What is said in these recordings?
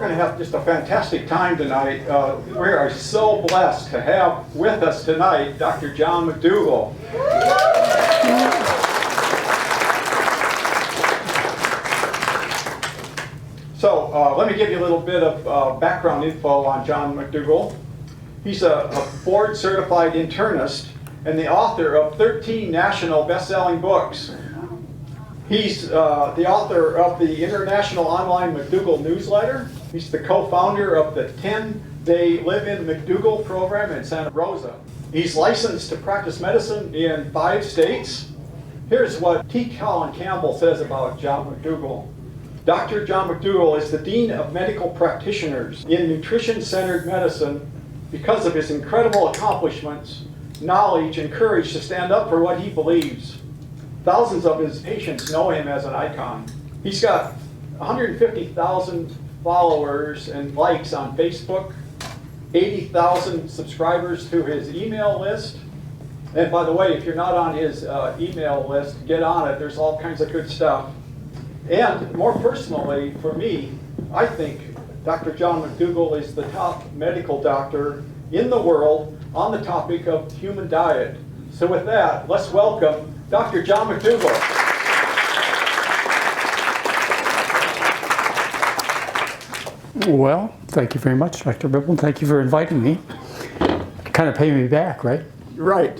going to have just a fantastic time tonight. We are so blessed to have with us tonight Dr. John McDougall. So let me give you a little bit of background info on John McDougall. He's a board-certified internist and the author of 13 national best-selling books. He's the author of the International Online McDougall Newsletter. He's the co-founder of the 10-Day Live-In McDougall program in Santa Rosa. He's licensed to practice medicine in 5 states. Here's what T. Colin Campbell says about John McDougall. Dr. John McDougall is the Dean of Medical Practitioners in Nutrition-Centered Medicine because of his incredible accomplishments, knowledge, and courage to stand up for what he believes. Thousands of his patients know him as an icon. He's got 150,000 followers and likes on Facebook, 80,000 subscribers to his email list. And by the way, if you're not on his email list, get on it. There's all kinds of good stuff. And more personally, for me, I think Dr. John McDougall is the top medical doctor in the world on the topic of human diet. So with that, let's welcome Dr. John McDougall. Well, thank you very much, Dr. Ripple. Thank you for inviting me. Kind of paying me back, right? Right.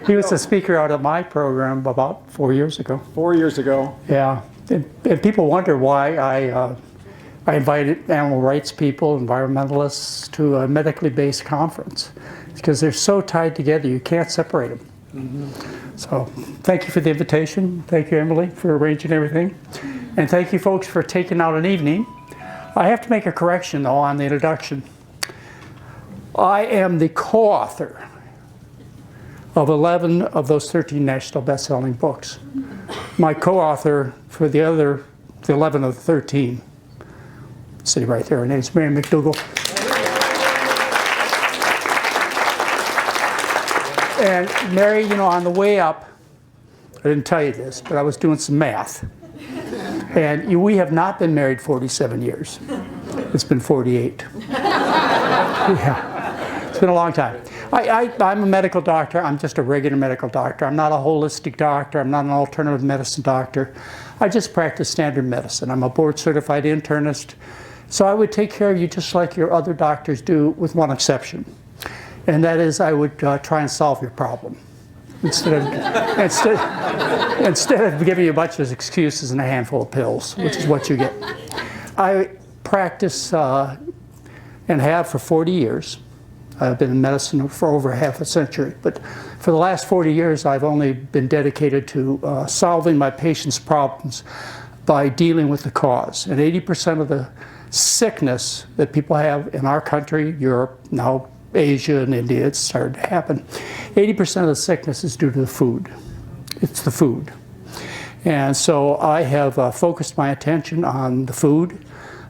He was a speaker out at my program about 4 years ago. 4 years ago. Yeah. And people wonder why I invited animal rights people, environmentalists, to a medically based conference. It's because they're so tied together, you can't separate them. Mm-hmm. So thank you for the invitation. Thank you, Emily, for arranging everything. And thank you, folks, for taking out an evening. I have to make a correction, though, on the introduction. I am the co-author of 11 of those 13 national best-selling books. My co-author for the 11 of the 13, sitting right there, her name's Mary McDougall. And Mary, you know, on the way up, I didn't tell you this, but I was doing some math. And we have not been married 47 years. It's been 48. Yeah, it's been a long time. I'm a medical doctor. I'm just a regular medical doctor. I'm not a holistic doctor. I'm not an alternative medicine doctor. I just practice standard medicine. I'm a board-certified internist. So I would take care of you just like your other doctors do, with one exception. And that is, I would try and solve your problem instead of giving you a bunch of excuses and a handful of pills, which is what you get. I practice and have for 40 years. I've been in medicine for over half a century, but for the last 40 years, I've only been dedicated to solving my patients' problems by dealing with the cause. And 80% of the sickness that people have in our country, Europe, now Asia and India, it's started to happen. 80% of the sickness is due to the food. It's the food. And so I have focused my attention on the food.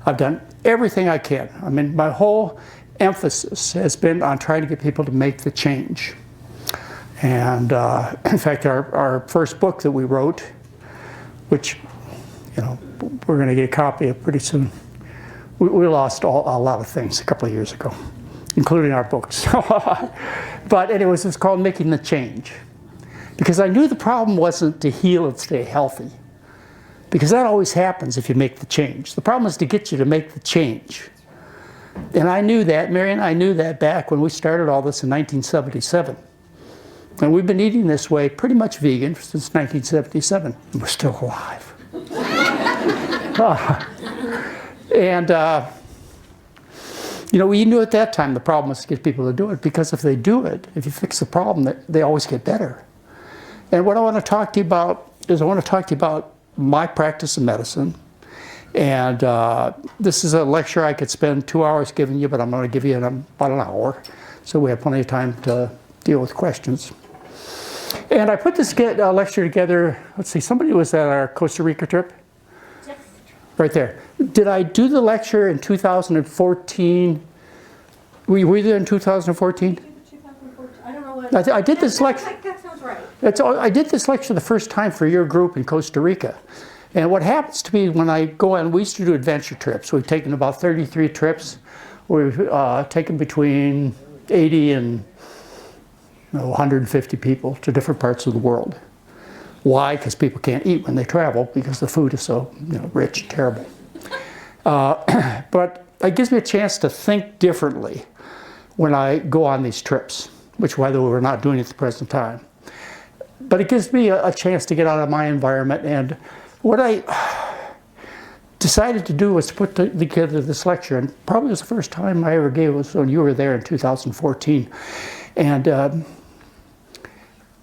I've done everything I can. I mean, my whole emphasis has been on trying to get people to make the change. And in fact, our first book that we wrote, which, you know, we're going to get a copy of pretty soon, we lost a lot of things a couple of years ago, including our books. But anyways, it was called Making the Change. Because I knew the problem wasn't to heal and stay healthy. Because that always happens if you make the change. The problem is to get you to make the change. And I knew that, Mary and I knew that back when we started all this in 1977. And we've been eating this way, pretty much vegan, since 1977. And we're still alive. You know, we knew at that time the problem was to get people to do it, because if they do it, if you fix the problem, they always get better. And what I want to talk to you about is I want to talk to you about my practice of medicine. And this is a lecture I could spend 2 hours giving you, but I'm going to give you about an hour, so we have plenty of time to deal with questions. And I put this lecture together, let's see, somebody was at our Costa Rica trip? Yes. Right there. Did I do the lecture in 2014? Were you there in 2014? 2014. I don't know what. I did this lecture. That sounds right. I did this lecture the first time for your group in Costa Rica. And what happens to me when I go on, we used to do adventure trips. We've taken about 33 trips. We've taken between 80 and 150 people to different parts of the world. Why? Because people can't eat when they travel because the food is so rich and terrible. But it gives me a chance to think differently when I go on these trips, which, by the way, we're not doing at the present time. But it gives me a chance to get out of my environment. And what I decided to do was to put together this lecture, and probably was the first time I ever gave it was when you were there in 2014. And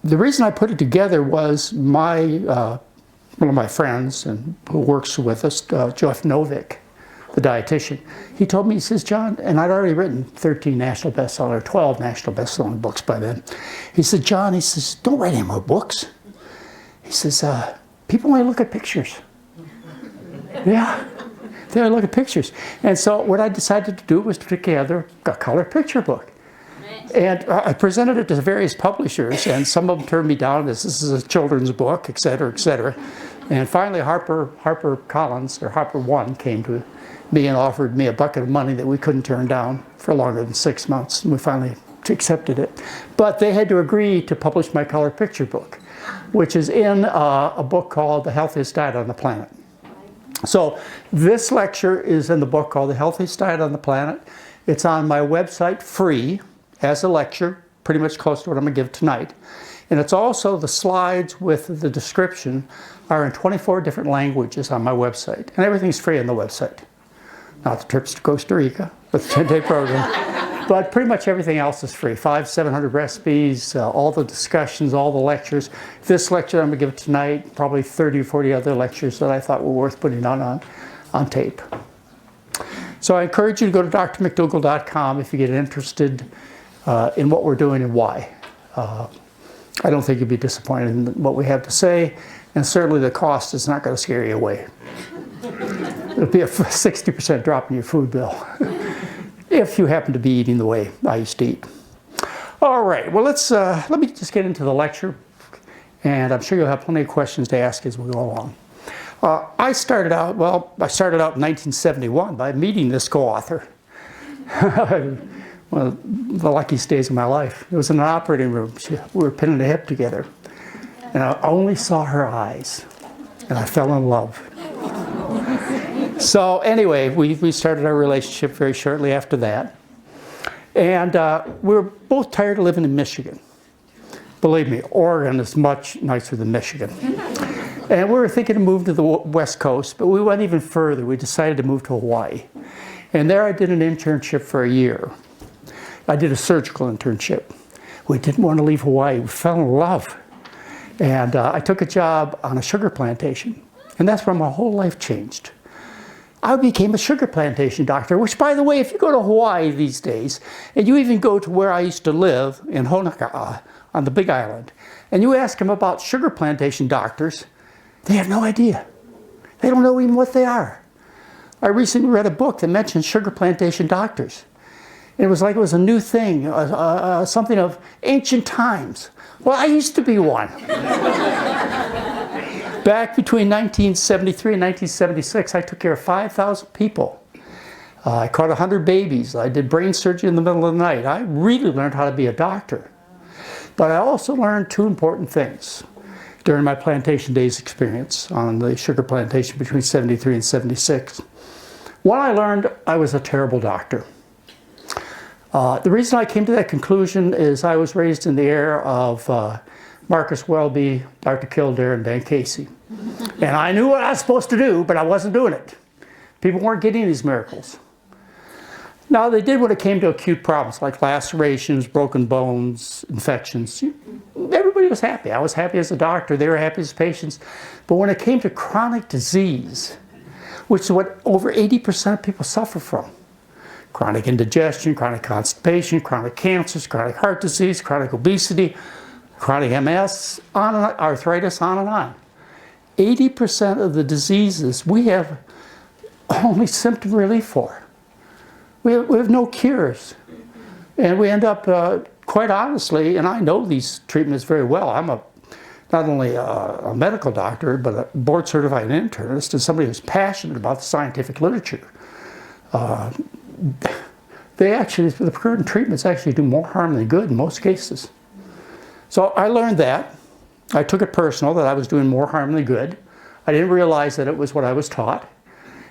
the reason I put it together was one of my friends and who works with us, Jeff Novick, the dietitian. He told me, he says, John, and I'd already written 13 national bestseller, 12 national best-selling books by then. He said, John, he says, don't write any more books. He says, people only look at pictures. Yeah, they only look at pictures. And so what I decided to do was to put together a color picture book. And I presented it to various publishers, and some of them turned me down. This is a children's book, et cetera, et cetera. And finally, Harper Collins, or Harper One, came to me and offered me a bucket of money that we couldn't turn down for longer than 6 months. And we finally accepted it. But they had to agree to publish my color picture book, which is in a book called The Healthiest Diet on the Planet. So this lecture is in the book called The Healthiest Diet on the Planet. It's on my website free as a lecture, pretty much close to what I'm going to give tonight. And it's also, the slides with the description are in 24 different languages on my website. And everything's free on the website. Not the trips to Costa Rica, but the 10-day program. But pretty much everything else is free. 700 recipes, all the discussions, all the lectures. This lecture I'm going to give tonight, probably 30 or 40 other lectures that I thought were worth putting on tape. So I encourage you to go to drmcdougall.com if you get interested in what we're doing and why. I don't think you'll be disappointed in what we have to say, and certainly the cost is not going to scare you away. It'll be a 60% drop in your food bill if you happen to be eating the way I used to eat. All right, well, let me just get into the lecture, and I'm sure you'll have plenty of questions to ask as we go along. I started out in 1971 by meeting this co-author. One of the luckiest days of my life. It was in an operating room. We were pinning a hip together. And I only saw her eyes. And I fell in love. So anyway, we started our relationship very shortly after that. And we were both tired of living in Michigan. Believe me, Oregon is much nicer than Michigan. And we were thinking of moving to the West Coast, but we went even further. We decided to move to Hawaii. And there I did an internship for a year. I did a surgical internship. We didn't want to leave Hawaii. We fell in love. And I took a job on a sugar plantation. And that's where my whole life changed. I became a sugar plantation doctor, which, by the way, if you go to Hawaii these days, and you even go to where I used to live in Honoka'a on the Big Island, and you ask them about sugar plantation doctors, they have no idea. They don't know even what they are. I recently read a book that mentioned sugar plantation doctors. It was like it was a new thing, something of ancient times. Well, I used to be one. Back between 1973 and 1976, I took care of 5,000 people. I caught 100 babies. I did brain surgery in the middle of the night. I really learned how to be a doctor. But I also learned two important things during my plantation days experience on the sugar plantation between 73 and 76. One, I learned I was a terrible doctor. The reason I came to that conclusion is I was raised in the era of Marcus Welby, Dr. Kildare, and Dan Casey. And I knew what I was supposed to do, but I wasn't doing it. People weren't getting these miracles. Now, they did when it came to acute problems like lacerations, broken bones, infections. Everybody was happy. I was happy as a doctor. They were happy as patients. But when it came to chronic disease, which is what over 80% of people suffer from, chronic indigestion, chronic constipation, chronic cancers, chronic heart disease, chronic obesity, chronic MS, on and on, arthritis, on and on. 80% of the diseases we have only symptom relief for. We have no cures. And we end up, quite honestly, and I know these treatments very well. I'm a not only a medical doctor, but a board-certified internist and somebody who's passionate about the scientific literature. The current treatments actually do more harm than good in most cases. So I learned that. I took it personal that I was doing more harm than good. I didn't realize that it was what I was taught.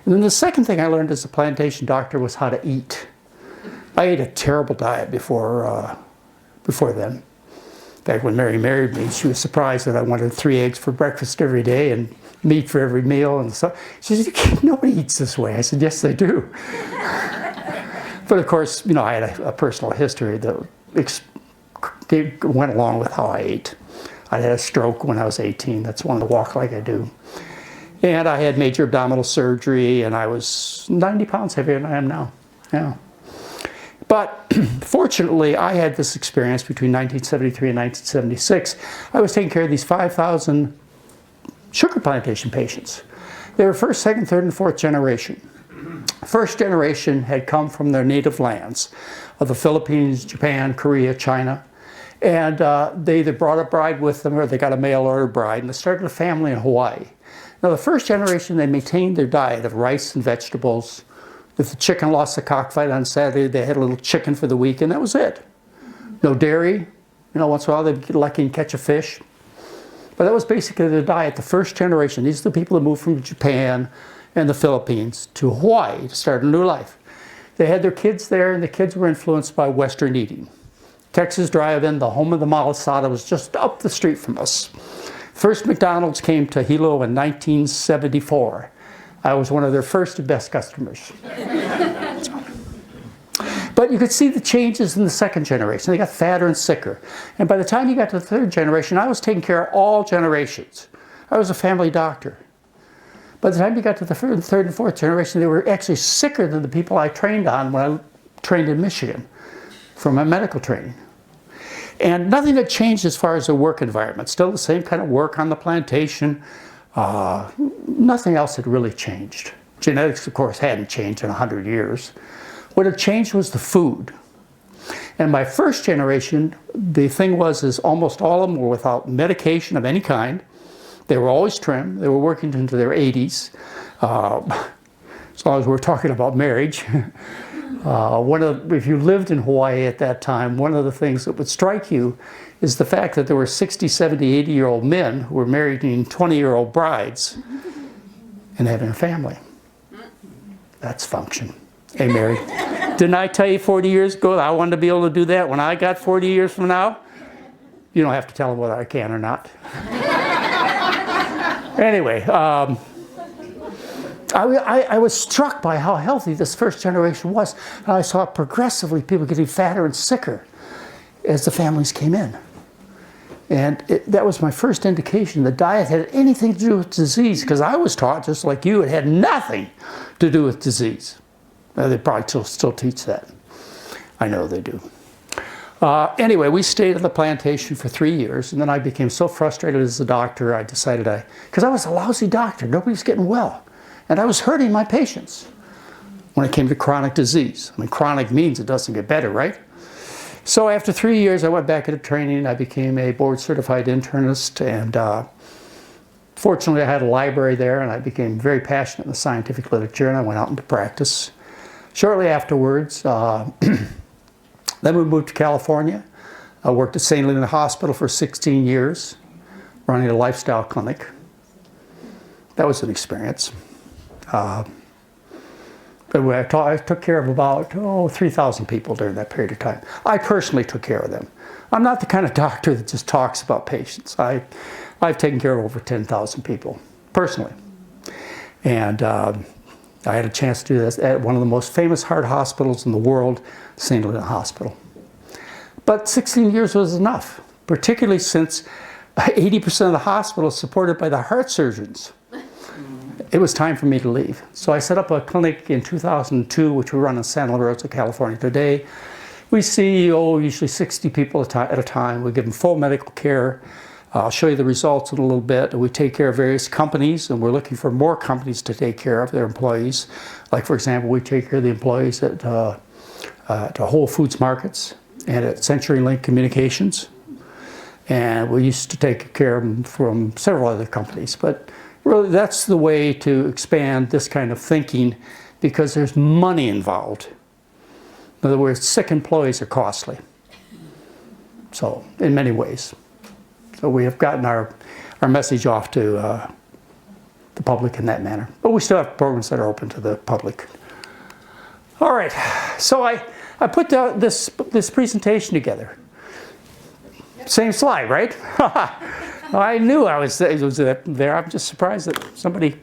And then the second thing I learned as a plantation doctor was how to eat. I ate a terrible diet before then. In fact, when Mary married me, she was surprised that I wanted 3 eggs for breakfast every day and meat for every meal. And so she said, "Nobody eats this way." I said, "Yes, they do." But of course, you know, I had a personal history that went along with how I ate. I had a stroke when I was 18. That's one to walk like I do. And I had major abdominal surgery, and I was 90 pounds heavier than I am now. Yeah. But fortunately, I had this experience between 1973 and 1976. I was taking care of these 5,000 sugar plantation patients. They were first, second, third, and fourth generation. First generation had come from their native lands of the Philippines, Japan, Korea, China. And they either brought a bride with them or they got a mail order bride, and they started a family in Hawaii. Now, the first generation, they maintained their diet of rice and vegetables. If the chicken lost the cockfight on Saturday, they had a little chicken for the week, and that was it. No dairy. You know, once in a while they'd get lucky and catch a fish. But that was basically their diet, the first generation. These are the people that moved from Japan and the Philippines to Hawaii to start a new life. They had their kids there, and the kids were influenced by Western eating. Texas Drive-In, the home of the malasada, was just up the street from us. First McDonald's came to Hilo in 1974. I was one of their first and best customers. But you could see the changes in the second generation. They got fatter and sicker. And by the time you got to the third generation, I was taking care of all generations. I was a family doctor. By the time you got to the third and fourth generation, they were actually sicker than the people I trained on when I trained in Michigan for my medical training. And nothing had changed as far as the work environment. Still the same kind of work on the plantation. Nothing else had really changed. Genetics, of course, hadn't changed in 100 years. What had changed was the food. And my first generation, the thing was almost all of them were without medication of any kind. They were always trim. They were working into their 80s. As long as we're talking about marriage. If you lived in Hawaii at that time, one of the things that would strike you is the fact that there were 60, 70, 80-year-old men who were marrying 20-year-old brides and having a family. That's function. Hey, Mary, didn't I tell you 40 years ago that I wanted to be able to do that when I got 40 years from now? You don't have to tell them whether I can or not. Anyway, I was struck by how healthy this first generation was. And I saw progressively people getting fatter and sicker as the families came in. And that was my first indication the diet had anything to do with disease, because I was taught, just like you, it had nothing to do with disease. They probably still teach that. I know they do. Anyway, we stayed on the plantation for 3 years, and then I became so frustrated as a doctor, I decided because I was a lousy doctor, nobody's getting well. And I was hurting my patients when it came to chronic disease. I mean, chronic means it doesn't get better, right? So after 3 years, I went back into training. I became a board-certified internist, and fortunately, I had a library there, and I became very passionate in the scientific literature, and I went out into practice. Shortly afterwards, then we moved to California. I worked at St. Helena Hospital for 16 years, running a lifestyle clinic. That was an experience. But I took care of about 3,000 people during that period of time. I personally took care of them. I'm not the kind of doctor that just talks about patients. I've taken care of over 10,000 people, personally. And I had a chance to do this at one of the most famous heart hospitals in the world, St. Helena Hospital. But 16 years was enough, particularly since 80% of the hospital is supported by the heart surgeons. It was time for me to leave. So I set up a clinic in 2002, which we run in Santa Rosa, California today. We see usually 60 people at a time. We give them full medical care. I'll show you the results in a little bit. We take care of various companies, and we're looking for more companies to take care of their employees. Like, for example, we take care of the employees at Whole Foods Markets and at CenturyLink Communications. And we used to take care of them from several other companies. But really, that's the way to expand this kind of thinking, because there's money involved. In other words, sick employees are costly. So, in many ways. So we have gotten our message off to the public in that manner. But we still have programs that are open to the public. All right, so I put this presentation together. Same slide, right? I knew it was there. I'm just surprised that somebody...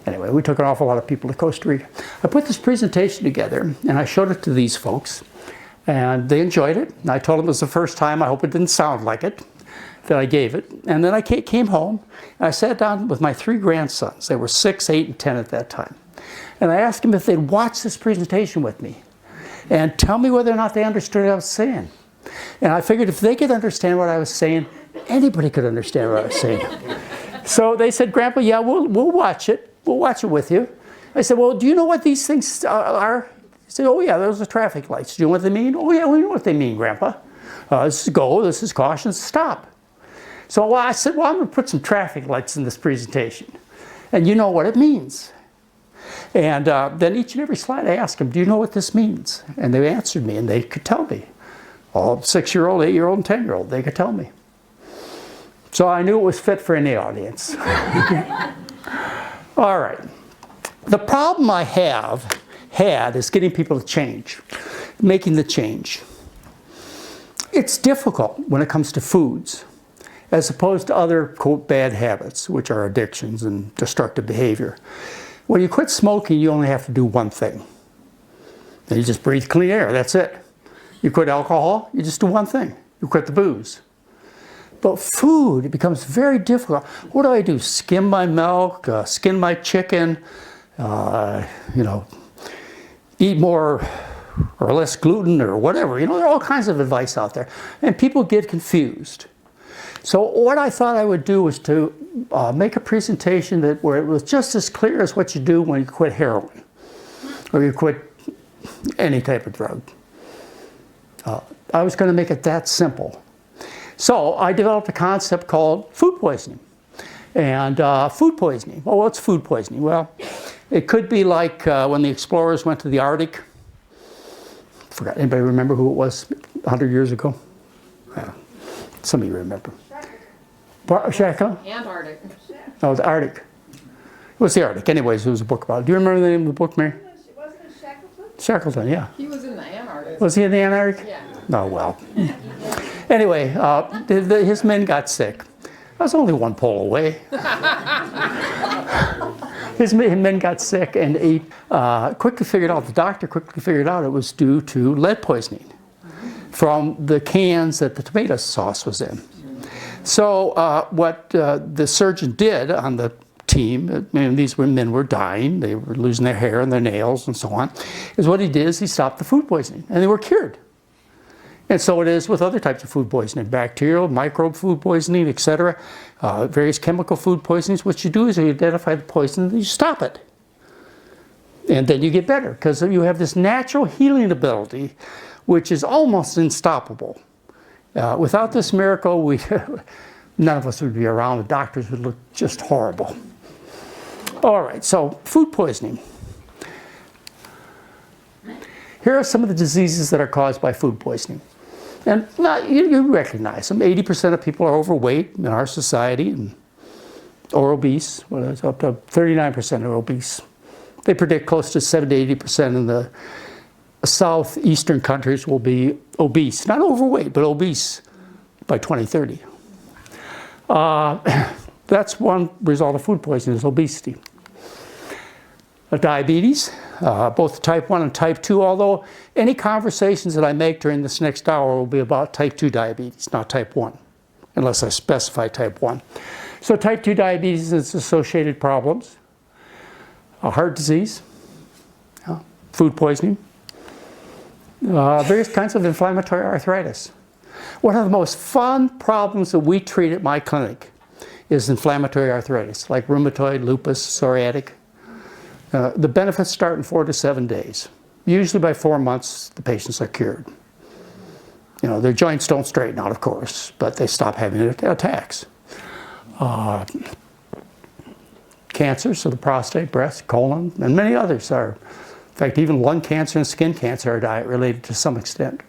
Anyway, we took an awful lot of people to Costa Rica. I put this presentation together, and I showed it to these folks, and they enjoyed it. And I told them it was the first time, I hope it didn't sound like it, that I gave it. And then I came home, and I sat down with my 3 grandsons. They were 6, 8, and 10 at that time. And I asked them if they'd watch this presentation with me and tell me whether or not they understood what I was saying. And I figured if they could understand what I was saying, anybody could understand what I was saying. So they said, Grandpa, yeah, we'll watch it. We'll watch it with you. I said, well, do you know what these things are? He said, oh, yeah, those are traffic lights. Do you know what they mean? Oh, yeah, we know what they mean, Grandpa. This is go, this is caution, this is stop. So I said, well, I'm going to put some traffic lights in this presentation. And you know what it means. And then each and every slide I asked them, do you know what this means? And they answered me, and they could tell me. All 6-year-old, 8-year-old, and 10-year-old, they could tell me. So I knew it was fit for any audience. All right. The problem I had is getting people to change, making the change. It's difficult when it comes to foods, as opposed to other, quote, bad habits, which are addictions and destructive behavior. When you quit smoking, you only have to do one thing. And you just breathe clean air, that's it. You quit alcohol, you just do one thing. You quit the booze. But food, it becomes very difficult. What do I do? Skim my milk, skin my chicken, eat more or less gluten or whatever. There are all kinds of advice out there. And people get confused. So what I thought I would do was to make a presentation where it was just as clear as what you do when you quit heroin or you quit any type of drug. I was going to make it that simple. So I developed a concept called food poisoning. And food poisoning, well, what's food poisoning? Well, it could be like when the explorers went to the Arctic. Forgot, anybody remember who it was 100 years ago? Some of you remember. Shackle? Antarctic. No, it was Arctic. It was the Arctic. Anyways, it was a book about it. Do you remember the name of the book, Mary? Wasn't it Shackleton? Shackleton, yeah. He was in the Antarctic. Was he in the Antarctic? Yeah. Oh, well. Anyway, his men got sick. I was only one pole away. His men got sick, and he quickly figured out, the doctor quickly figured out it was due to lead poisoning from the cans that the tomato sauce was in. So what the surgeon did on the team, and these men were dying, they were losing their hair and their nails and so on, is what he did is he stopped the food poisoning, and they were cured. And so it is with other types of food poisoning, bacterial, microbe food poisoning, etc., various chemical food poisonings. What you do is you identify the poison and you stop it. And then you get better, because you have this natural healing ability, which is almost unstoppable. Without this miracle, none of us would be around. The doctors would look just horrible. All right, so food poisoning. Here are some of the diseases that are caused by food poisoning. And you recognize them. 80% of people are overweight in our society or obese. Well, it's up to 39% are obese. They predict close to 70 to 80% in the southeastern countries will be obese. Not overweight, but obese by 2030. That's one result of food poisoning, is obesity. Diabetes, both type 1 and type 2, although any conversations that I make during this next hour will be about type 2 diabetes, not type 1, unless I specify type 1. So type 2 diabetes and its associated problems, heart disease, food poisoning, various kinds of inflammatory arthritis. One of the most fun problems that we treat at my clinic is inflammatory arthritis, like rheumatoid, lupus, psoriatic. The benefits start in 4 to 7 days. Usually by 4 months, the patients are cured. Their joints don't straighten out, of course, but they stop having attacks. Cancers of the prostate, breast, colon, and many others are. In fact, even lung cancer and skin cancer are diet related to some extent.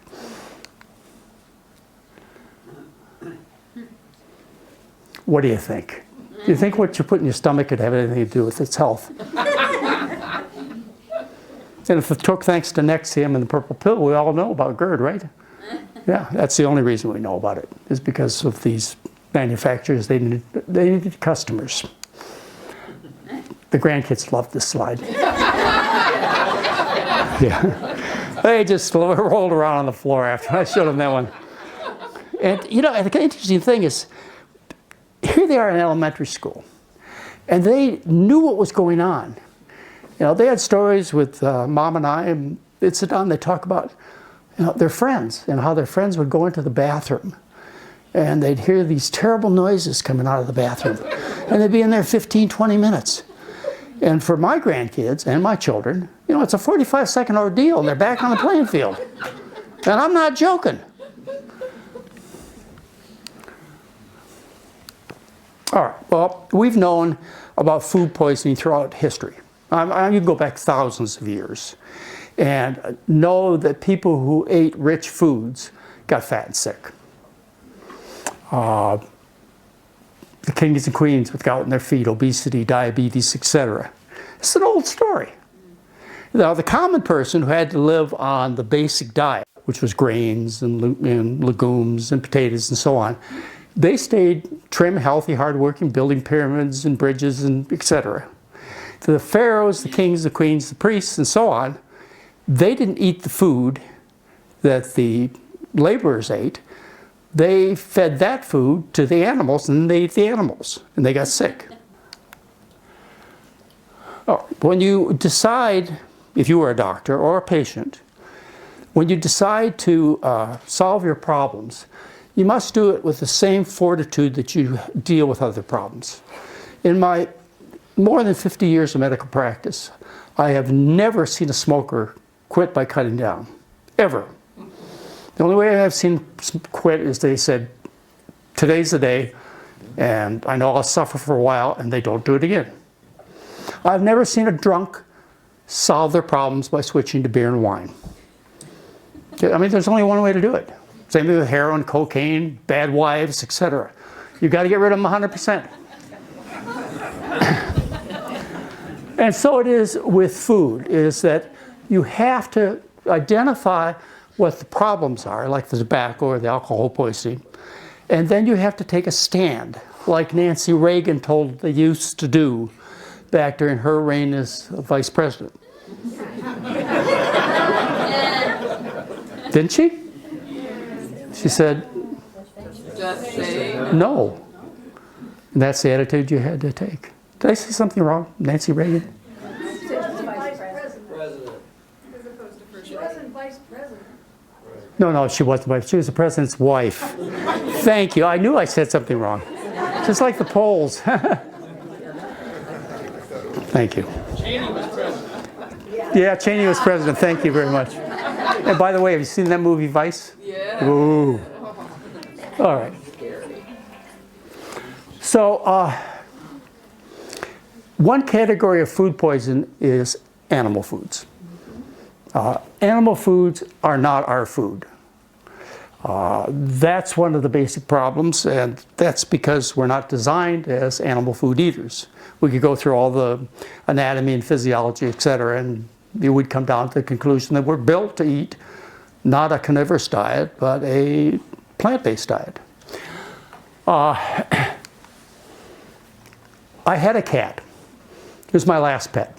What do you think? Do you think what you put in your stomach could have anything to do with its health? And if it took thanks to Nexium and the purple pill, we all know about GERD, right? Yeah, that's the only reason we know about it, is because of these manufacturers. They needed customers. The grandkids loved this slide. Yeah. They just rolled around on the floor after I showed them that one. And the interesting thing is, here they are in elementary school, and they knew what was going on. They had stories with Mom and I, and they'd sit down and they'd talk about their friends and how their friends would go into the bathroom, and they'd hear these terrible noises coming out of the bathroom, and they'd be in there 15, 20 minutes. And for my grandkids and my children, it's a 45-second ordeal, and they're back on the playing field. And I'm not joking. All right, well, we've known about food poisoning throughout history. You can go back thousands of years and know that people who ate rich foods got fat and sick. The kings and queens with gout in their feet, obesity, diabetes, etc. It's an old story. Now, the common person who had to live on the basic diet, which was grains and legumes and potatoes and so on, they stayed trim, healthy, hardworking, building pyramids and bridges and etc. The pharaohs, the kings, the queens, the priests, and so on, they didn't eat the food that the laborers ate. They fed that food to the animals, and they ate the animals, and they got sick. When you decide, if you were a doctor or a patient, when you decide to solve your problems, you must do it with the same fortitude that you deal with other problems. In my more than 50 years of medical practice, I have never seen a smoker quit by cutting down, ever. The only way I've seen quit is they said, today's the day, and I know I'll suffer for a while, and they don't do it again. I've never seen a drunk solve their problems by switching to beer and wine. There's only one way to do it. Same thing with heroin, cocaine, bad wives, etc. You've got to get rid of them 100%. And so it is with food, is that you have to identify what the problems are, like the tobacco or the alcohol poisoning, and then you have to take a stand, like Nancy Reagan told the youths to do back during her reign as vice president. Didn't she? She said, just say no. And that's the attitude you had to take. Did I say something wrong, Nancy Reagan? She was vice president. president. As opposed to first. She wasn't vice president. No, she wasn't vice. She was the president's wife. Thank you. I knew I said something wrong. Just like the polls. Thank you. Cheney was president. Yeah, Cheney was president. Thank you very much. And by the way, have you seen that movie, Vice? Yeah. Ooh. All right. So, one category of food poison is animal foods. Animal foods are not our food. That's one of the basic problems, and that's because we're not designed as animal food eaters. We could go through all the anatomy and physiology, etc., and we would come down to the conclusion that we're built to eat not a carnivorous diet, but a plant-based diet. I had a cat. He was my last pet.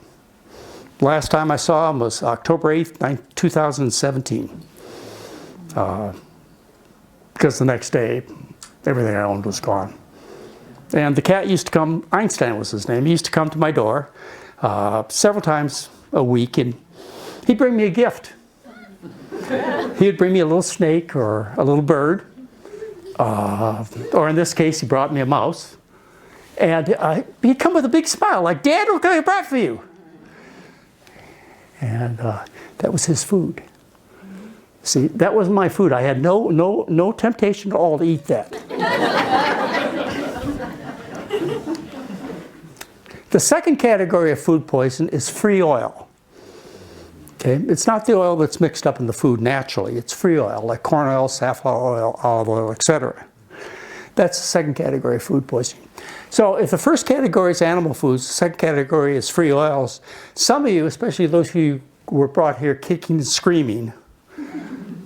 Last time I saw him was October 8th, 2017. Because the next day, everything I owned was gone. And the cat used to come, Einstein was his name, he used to come to my door several times a week, and he'd bring me a gift. He'd bring me a little snake or a little bird, or in this case, he brought me a mouse. And he'd come with a big smile, like, "Dad, look what I brought for you." And that was his food. See, that was my food. I had no temptation at all to eat that. The second category of food poison is free oil. Okay, it's not the oil that's mixed up in the food naturally. It's free oil, like corn oil, safflower oil, olive oil, etc. That's the second category of food poisoning. So if the first category is animal foods, the second category is free oils. Some of you, especially those of you who were brought here kicking and screaming,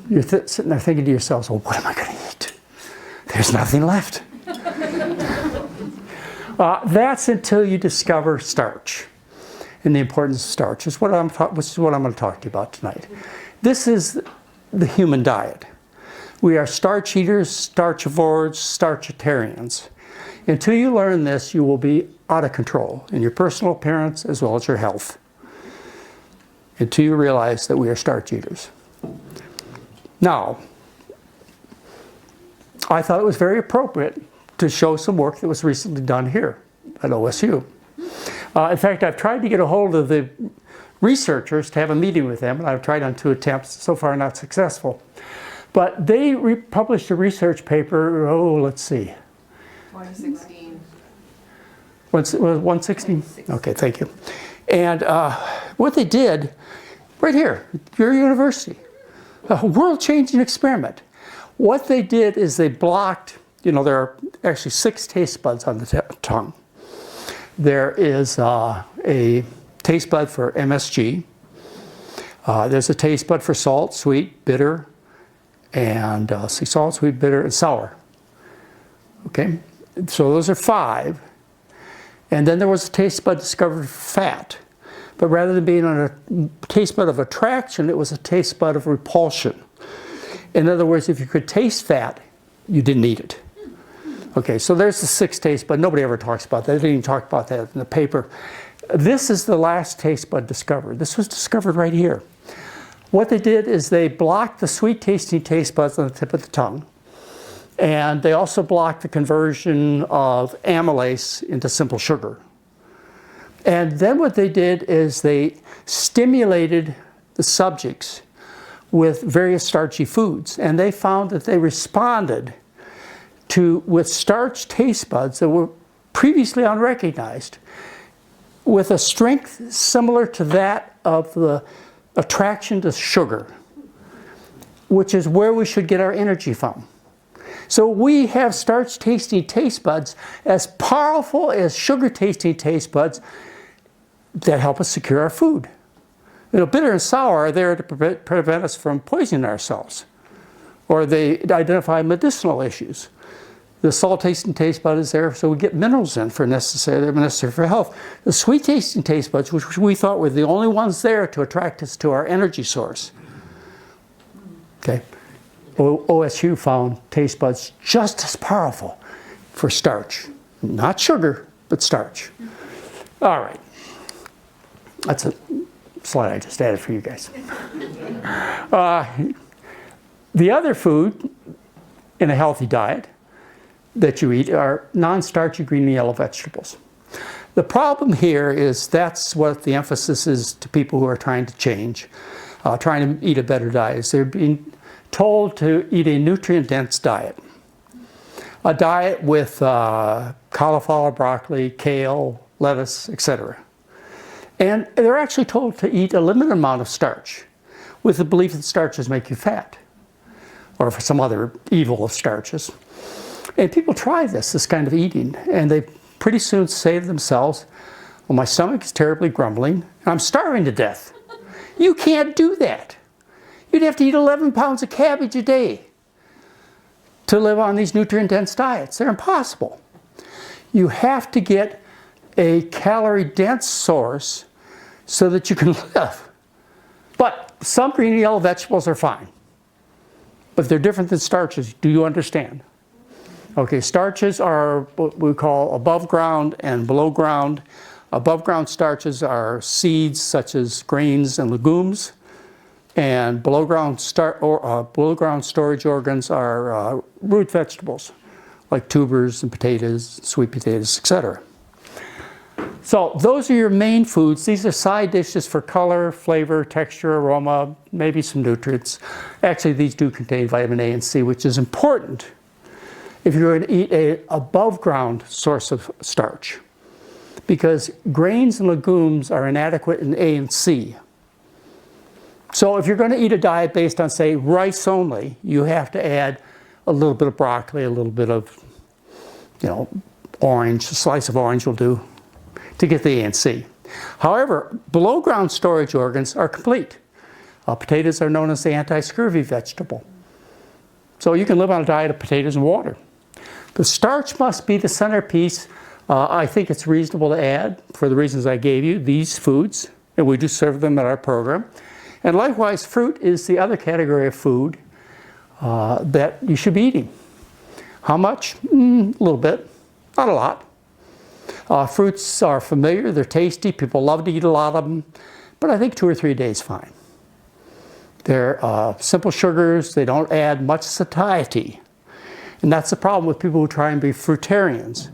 you're sitting there thinking to yourselves, well, what am I going to eat? There's nothing left. That's until you discover starch and the importance of starch, which is what I'm going to talk to you about tonight. This is the human diet. We are starch eaters, starchivores, starchitarians. Until you learn this, you will be out of control in your personal appearance as well as your health. Until you realize that we are starch eaters. Now, I thought it was very appropriate to show some work that was recently done here at OSU. In fact, I've tried to get a hold of the researchers to have a meeting with them, and I've tried on 2 attempts, so far not successful. But they published a research paper, let's see. 2016. 116? Okay, thank you. And what they did, right here, your university, a world-changing experiment. What they did is they blocked, there are actually 6 taste buds on the tongue. There is a taste bud for MSG. There's a taste bud for salt, sweet, bitter, and salt, sweet, bitter, and sour. Okay, so those are 5. And then there was a taste bud discovered for fat. But rather than being on a taste bud of attraction, it was a taste bud of repulsion. In other words, if you could taste fat, you didn't eat it. Okay, so there's the 6 taste bud. Nobody ever talks about that. They didn't even talk about that in the paper. This is the last taste bud discovered. This was discovered right here. What they did is they blocked the sweet tasting taste buds on the tip of the tongue. And they also blocked the conversion of amylase into simple sugar. And then what they did is they stimulated the subjects with various starchy foods. And they found that they responded with starch taste buds that were previously unrecognized with a strength similar to that of the attraction to sugar, which is where we should get our energy from. So we have starch tasting taste buds as powerful as sugar tasting taste buds that help us secure our food. Bitter and sour are there to prevent us from poisoning ourselves, or they identify medicinal issues. The salt tasting taste bud is there so we get minerals in they're necessary for health. The sweet tasting taste buds, which we thought were the only ones there to attract us to our energy source. Okay, OSU found taste buds just as powerful for starch, not sugar, but starch. All right, that's a slide I just added for you guys. The other food in a healthy diet that you eat are non-starchy green and yellow vegetables. The problem here is that's what the emphasis is to people who are trying to change, trying to eat a better diet. Is they're being told to eat a nutrient-dense diet. A diet with cauliflower, broccoli, kale, lettuce, etc. And they're actually told to eat a limited amount of starch with the belief that starches make you fat, or for some other evil of starches. And people try this kind of eating, and they pretty soon say to themselves, well, my stomach is terribly grumbling, and I'm starving to death. You can't do that. You'd have to eat 11 pounds of cabbage a day to live on these nutrient-dense diets. They're impossible. You have to get a calorie-dense source so that you can live. But some green and yellow vegetables are fine. But they're different than starches. Do you understand? Okay, starches are what we call above ground and below ground. Above ground starches are seeds such as grains and legumes. And below ground storage organs are root vegetables like tubers and potatoes, sweet potatoes, etc. So those are your main foods. These are side dishes for color, flavor, texture, aroma, maybe some nutrients. Actually, these do contain vitamin A and C, which is important if you're going to eat a above ground source of starch. Because grains and legumes are inadequate in A and C. So if you're going to eat a diet based on, say, rice only, you have to add a little bit of broccoli, a little bit of, orange, a slice of orange will do, to get the A and C. However, below ground storage organs are complete. Potatoes are known as the anti-scurvy vegetable. So you can live on a diet of potatoes and water. The starch must be the centerpiece. I think it's reasonable to add, for the reasons I gave you, these foods, and we do serve them at our program. And likewise, fruit is the other category of food that you should be eating. How much? A little bit, not a lot. Fruits are familiar, they're tasty, people love to eat a lot of them, but I think 2 or 3 days fine. They're simple sugars, they don't add much satiety. And that's the problem with people who try and be fruitarians,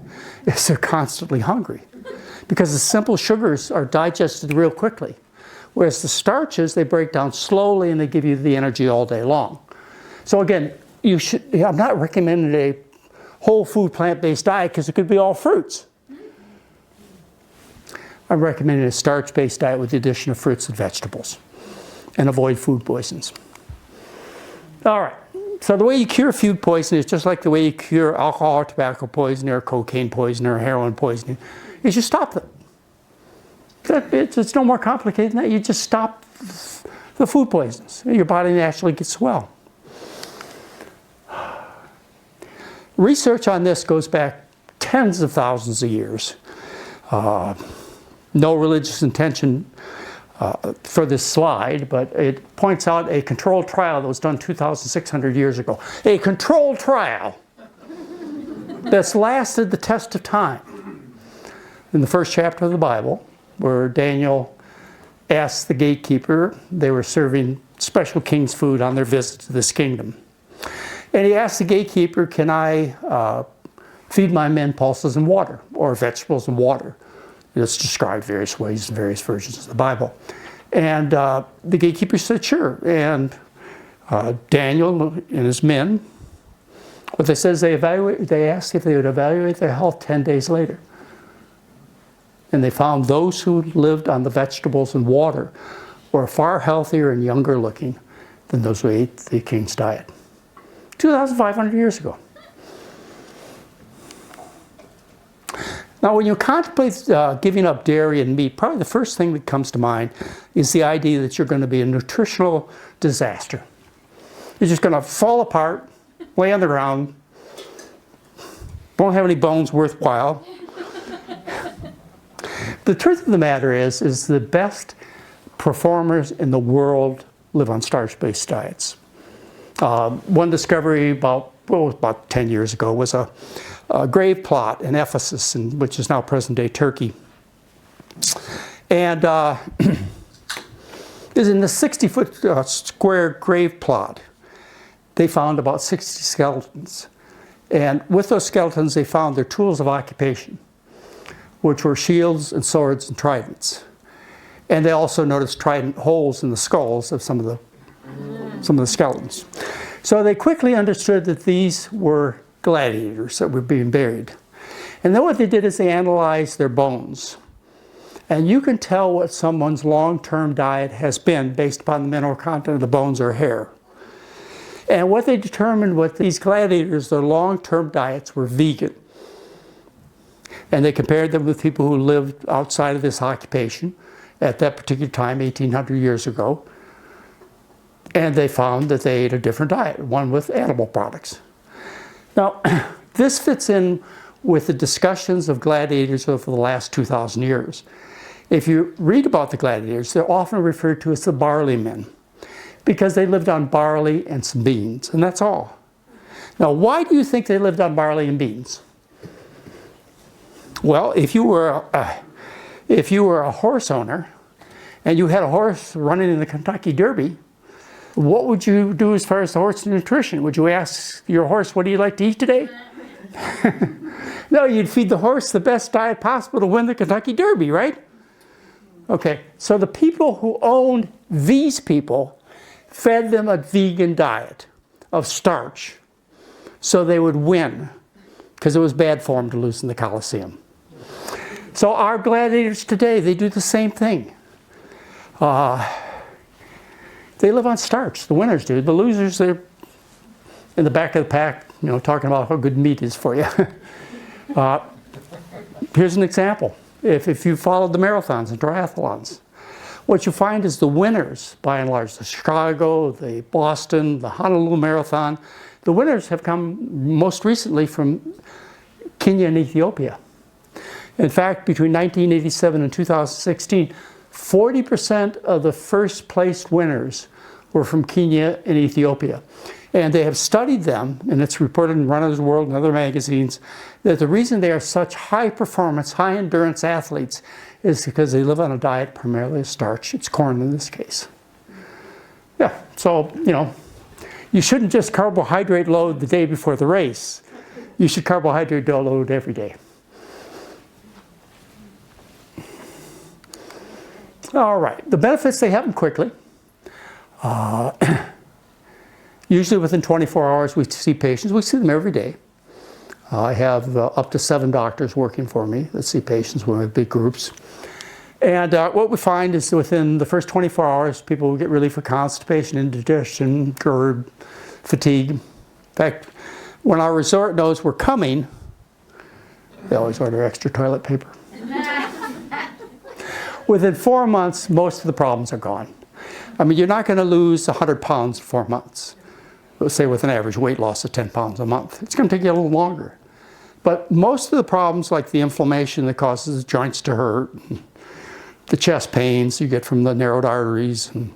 is they're constantly hungry. Because the simple sugars are digested real quickly. Whereas the starches, they break down slowly and they give you the energy all day long. So again, I'm not recommending a whole food plant-based diet because it could be all fruits. I'm recommending a starch-based diet with the addition of fruits and vegetables. And avoid food poisons. All right. So the way you cure food poisoning is just like the way you cure alcohol or tobacco poisoning or cocaine poisoning or heroin poisoning, is you stop them. It's no more complicated than that. You just stop the food poisons. Your body naturally gets well. Research on this goes back tens of thousands of years. No religious intention for this slide, but it points out a controlled trial that was done 2,600 years ago. A controlled trial that's lasted the test of time. In the first chapter of the Bible, where Daniel asked the gatekeeper, they were serving special king's food on their visit to this kingdom. And he asked the gatekeeper, can I feed my men pulses and water, or vegetables and water? It's described various ways in various versions of the Bible. And the gatekeeper said, sure. And Daniel and his men, what they said is they asked if they would evaluate their health 10 days later. And they found those who lived on the vegetables and water were far healthier and younger looking than those who ate the king's diet. 2,500 years ago. Now, when you contemplate giving up dairy and meat, probably the first thing that comes to mind is the idea that you're going to be a nutritional disaster. You're just going to fall apart, lay on the ground, won't have any bones worthwhile. The truth of the matter is the best performers in the world live on starch-based diets. One discovery about 10 years ago was a grave plot in Ephesus, which is now present-day Turkey. And is in the 60-foot square grave plot, they found about 60 skeletons. And with those skeletons, they found their tools of occupation, which were shields and swords and tridents. And they also noticed trident holes in the skulls of some of the skeletons. So they quickly understood that these were gladiators that were being buried. And then what they did is they analyzed their bones. And you can tell what someone's long-term diet has been based upon the mineral content of the bones or hair. And what they determined with these gladiators, their long-term diets were vegan. And they compared them with people who lived outside of this occupation at that particular time, 1,800 years ago. And they found that they ate a different diet, one with animal products. Now, this fits in with the discussions of gladiators over the last 2,000 years. If you read about the gladiators, they're often referred to as the Barley Men, because they lived on barley and some beans, and that's all. Now, why do you think they lived on barley and beans? Well, if you were a horse owner and you had a horse running in the Kentucky Derby, what would you do as far as the horse nutrition? Would you ask your horse, what do you like to eat today? No, you'd feed the horse the best diet possible to win the Kentucky Derby, right? Okay, so the people who owned these people fed them a vegan diet of starch so they would win, because it was bad for them to lose in the Coliseum. So our gladiators today, they do the same thing. They live on starch. The winners do. The losers, they're in the back of the pack, you know, talking about how good meat is for you. Here's an example. If you followed the marathons and triathlons, what you find is the winners, by and large, the Chicago, the Boston, the Honolulu Marathon, the winners have come most recently from Kenya and Ethiopia. In fact, between 1987 and 2016, 40% of the first placed winners were from Kenya and Ethiopia. And they have studied them, and it's reported in Runner's World and other magazines, that the reason they are such high performance, high endurance athletes is because they live on a diet primarily of starch. It's corn in this case. Yeah, so, you know, you shouldn't just carbohydrate load the day before the race. You should carbohydrate load every day. All right, the benefits, they happen quickly. Usually within 24 hours we see patients. We see them every day. I have up to 7 doctors working for me that see patients when we have big groups. And what we find is within the first 24 hours, people will get relief of constipation, indigestion, GERD, fatigue. In fact, when our resort knows we're coming, they always order extra toilet paper. Within 4 months, most of the problems are gone. I mean, you're not going to lose 100 pounds in 4 months. Let's say with an average weight loss of 10 pounds a month. It's going to take you a little longer. But most of the problems, like the inflammation that causes the joints to hurt, the chest pains you get from the narrowed arteries, and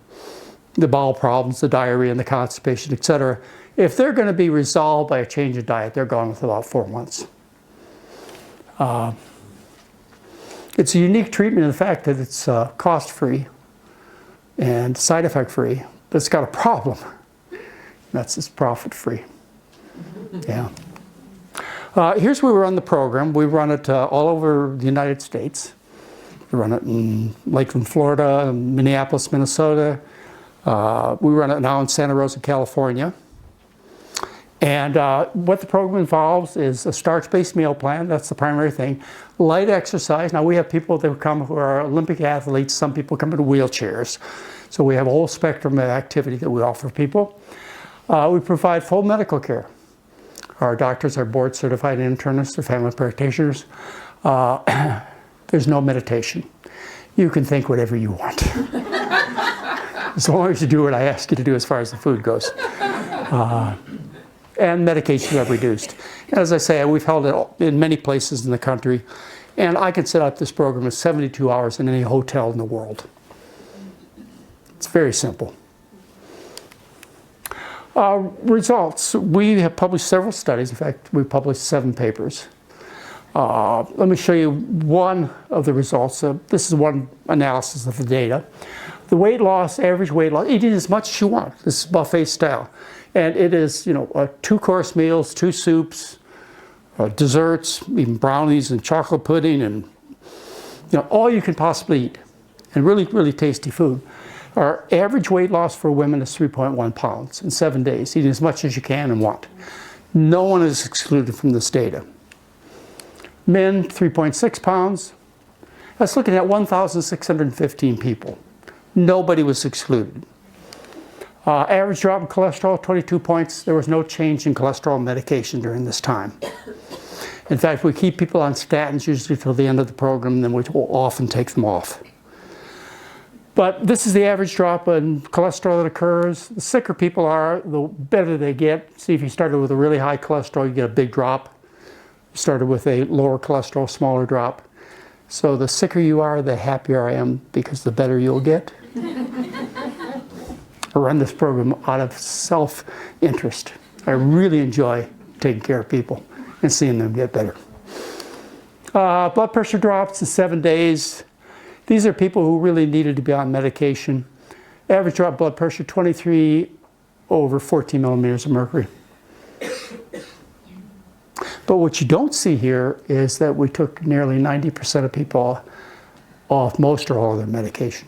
the bowel problems, the diarrhea and the constipation, etc., if they're going to be resolved by a change in diet, they're gone with about 4 months. It's a unique treatment in the fact that it's cost-free and side effect-free, but it's got a problem. That's it's profit-free. Yeah. Here's where we run the program. We run it all over the United States. We run it in Lakeland, Florida, Minneapolis, Minnesota. We run it now in Santa Rosa, California. And what the program involves is a starch-based meal plan. That's the primary thing. Light exercise. Now we have people that come who are Olympic athletes. Some people come in wheelchairs. So we have a whole spectrum of activity that we offer people. We provide full medical care. Our doctors are board certified internists or family practitioners. There's no meditation. You can think whatever you want. As long as you do what I ask you to do as far as the food goes. And medications are reduced. And as I say, we've held it in many places in the country. And I can set up this program in 72 hours in any hotel in the world. It's very simple. Results. We have published several studies. In fact, we published 7 papers. Let me show you one of the results. This is one analysis of the data. The weight loss, average weight loss, eating as much as you want. This is buffet style. And it is, 2-course meals, 2 soups, desserts, even brownies and chocolate pudding, and all you can possibly eat. And really, really tasty food. Our average weight loss for women is 3.1 pounds in 7 days, eating as much as you can and want. No one is excluded from this data. Men, 3.6 pounds. That's looking at 1,615 people. Nobody was excluded. Average drop in cholesterol, 22 points. There was no change in cholesterol medication during this time. In fact, we keep people on statins usually till the end of the program, and then we will often take them off. But this is the average drop in cholesterol that occurs. The sicker people are, the better they get. See, if you started with a really high cholesterol, you get a big drop. You started with a lower cholesterol, smaller drop. So the sicker you are, the happier I am, because the better you'll get. I run this program out of self-interest. I really enjoy taking care of people and seeing them get better. Blood pressure drops in 7 days. These are people who really needed to be on medication. Average drop blood pressure, 23/14 millimeters of mercury. But what you don't see here is that we took nearly 90% of people off most or all of their medication.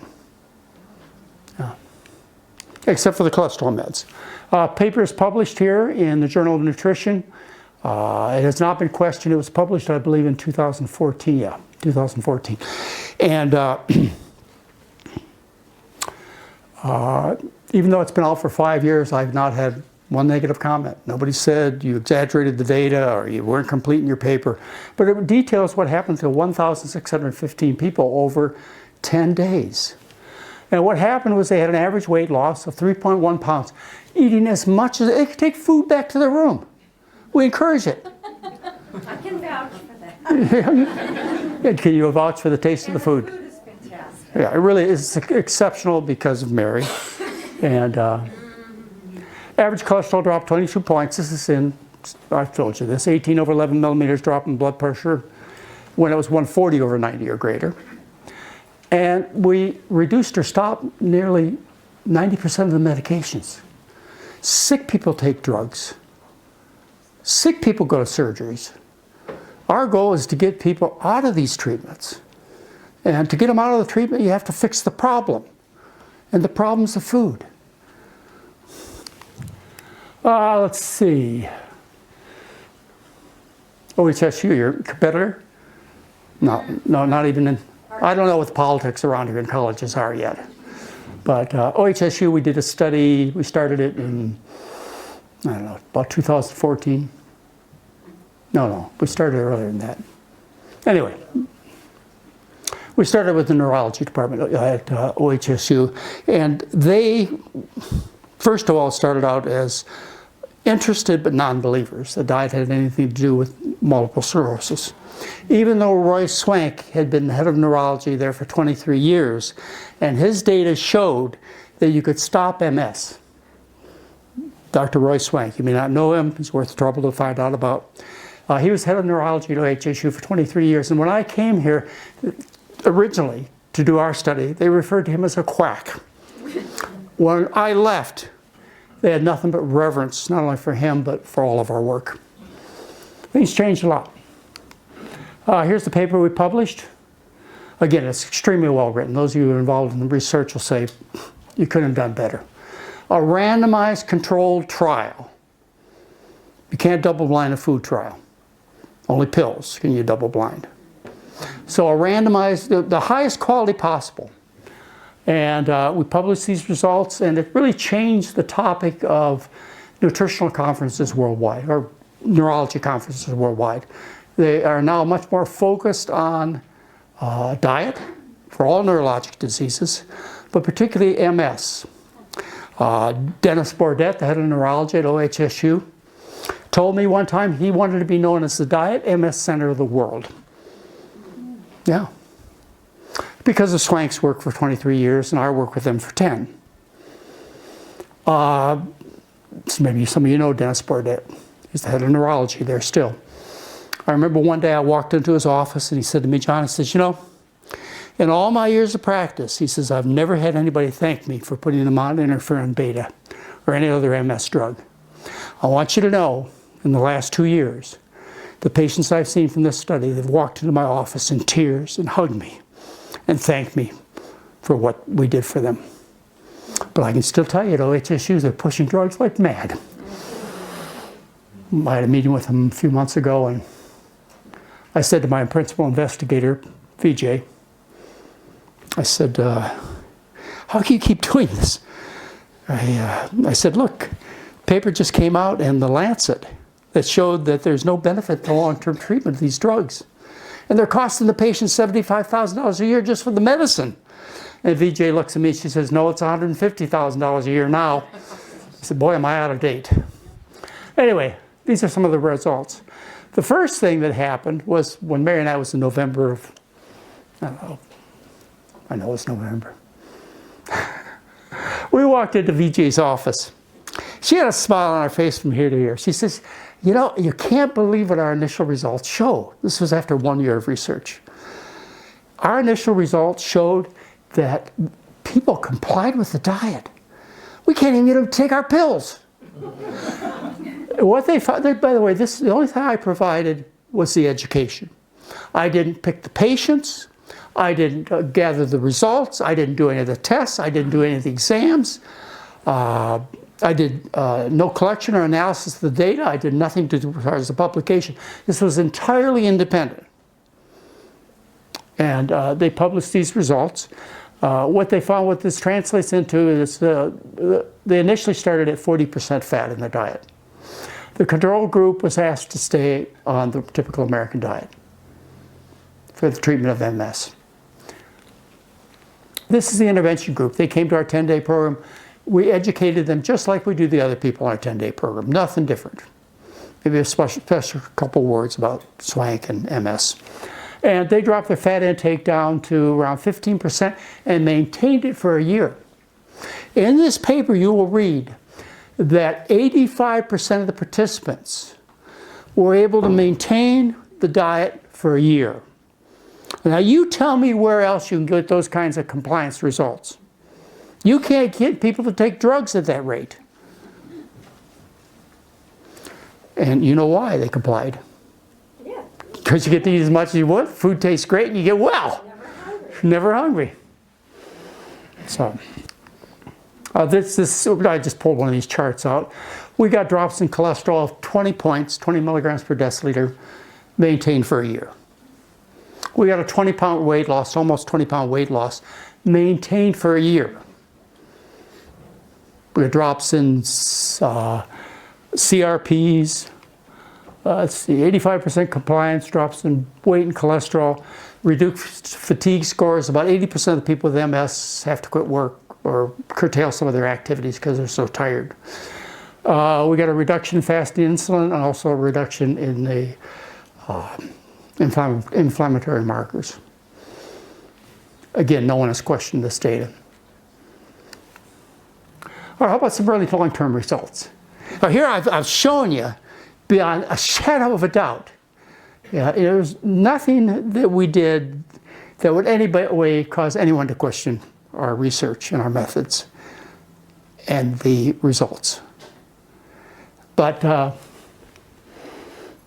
Yeah. Except for the cholesterol meds. Paper is published here in the Journal of Nutrition. It has not been questioned. It was published, I believe, in 2014. Yeah, 2014. And even though it's been out for 5 years, I've not had one negative comment. Nobody said you exaggerated the data or you weren't complete in your paper. But it details what happened to 1,615 people over 10 days. And what happened was they had an average weight loss of 3.1 pounds, eating as much as they could take food back to their room. We encourage it. I can vouch for that. Can you vouch for the taste of the food? The food is fantastic. Yeah, it really is exceptional because of Mary. And average cholesterol dropped 22 points. This is in, I've told you this, 18 over 11 millimeters drop in blood pressure when it was 140 over 90 or greater. And we reduced or stopped nearly 90% of the medications. Sick people take drugs. Sick people go to surgeries. Our goal is to get people out of these treatments. And to get them out of the treatment, you have to fix the problem. And the problem's the food. Let's see. OHSU, your competitor? No, not even in. I don't know what the politics around here in colleges are yet. But OHSU, we did a study. We started it in, I don't know, about 2014. No, we started earlier than that. Anyway, we started with the neurology department at OHSU. And they, first of all, started out as interested but non-believers. The diet had anything to do with multiple sclerosis. Even though Roy Swank had been the head of neurology there for 23 years, and his data showed that you could stop MS. Dr. Roy Swank, you may not know him, he's worth the trouble to find out about. He was head of neurology at OHSU for 23 years, and when I came here originally to do our study, they referred to him as a quack. When I left, they had nothing but reverence, not only for him, but for all of our work. Things changed a lot. Here's the paper we published. Again, it's extremely well written. Those of you who are involved in the research will say, you couldn't have done better. A randomized controlled trial. You can't double blind a food trial. Only pills can you double blind. So a randomized, the highest quality possible. And we published these results, and it really changed the topic of nutritional conferences worldwide, or neurology conferences worldwide. They are now much more focused on diet for all neurologic diseases, but particularly MS. Dennis Bourdette, the head of neurology at OHSU, told me one time he wanted to be known as the Diet MS Center of the world. Yeah. Because of Swank's work for 23 years and our work with them for 10. So maybe some of you know Dennis Bourdette. He's the head of neurology there still. I remember one day I walked into his office and he said to me, John, he says, you know, in all my years of practice, he says, I've never had anybody thank me for putting them on interferon beta or any other MS drug. I want you to know, in the last 2 years, the patients I've seen from this study, they've walked into my office in tears and hugged me and thanked me for what we did for them. But I can still tell you at OHSU, they're pushing drugs like mad. I had a meeting with them a few months ago, and I said to my principal investigator, VJ, I said, how can you keep doing this? I said, look, paper just came out in The Lancet that showed that there's no benefit to long-term treatment of these drugs. And they're costing the patient $75,000 a year just for the medicine. And VJ looks at me, she says, no, it's $150,000 a year now. I said, boy, am I out of date. Anyway, these are some of the results. The first thing that happened was when Mary and I was in November of, I know it's November. We walked into VJ's office. She had a smile on her face from here to here. She says, you know, you can't believe what our initial results show. This was after 1 year of research. Our initial results showed that people complied with the diet. We can't even get them to take our pills. What they found, by the way, the only thing I provided was the education. I didn't pick the patients. I didn't gather the results. I didn't do any of the tests. I didn't do any of the exams. I did no collection or analysis of the data. I did nothing to do as far as the publication. This was entirely independent. And they published these results. What they found, what this translates into is they initially started at 40% fat in their diet. The control group was asked to stay on the typical American diet for the treatment of MS. This is the intervention group. They came to our 10-day program. We educated them just like we do the other people on our 10-day program. Nothing different. Maybe a special couple words about SWANK and MS. And they dropped their fat intake down to around 15% and maintained it for a year. In this paper, you will read that 85% of the participants were able to maintain the diet for a year. Now, you tell me where else you can get those kinds of compliance results. You can't get people to take drugs at that rate. And you know why they complied. Yeah. Because you get to eat as much as you want, food tastes great, and you get well. Never hungry. So, I just pulled one of these charts out. We got drops in cholesterol of 20 points, 20 milligrams per deciliter, maintained for a year. We got a 20-pound weight loss, almost 20-pound weight loss, maintained for a year. We got drops in CRPs, let's see, 85% compliance, drops in weight and cholesterol, reduced fatigue scores. About 80% of the people with MS have to quit work or curtail some of their activities because they're so tired. We got a reduction in fasting insulin and also a reduction in the inflammatory markers. Again, no one has questioned this data. All right, how about some early to long-term results? Now here I've shown you, beyond a shadow of a doubt, there's nothing that we did that would in any way cause anyone to question our research and our methods and the results. But,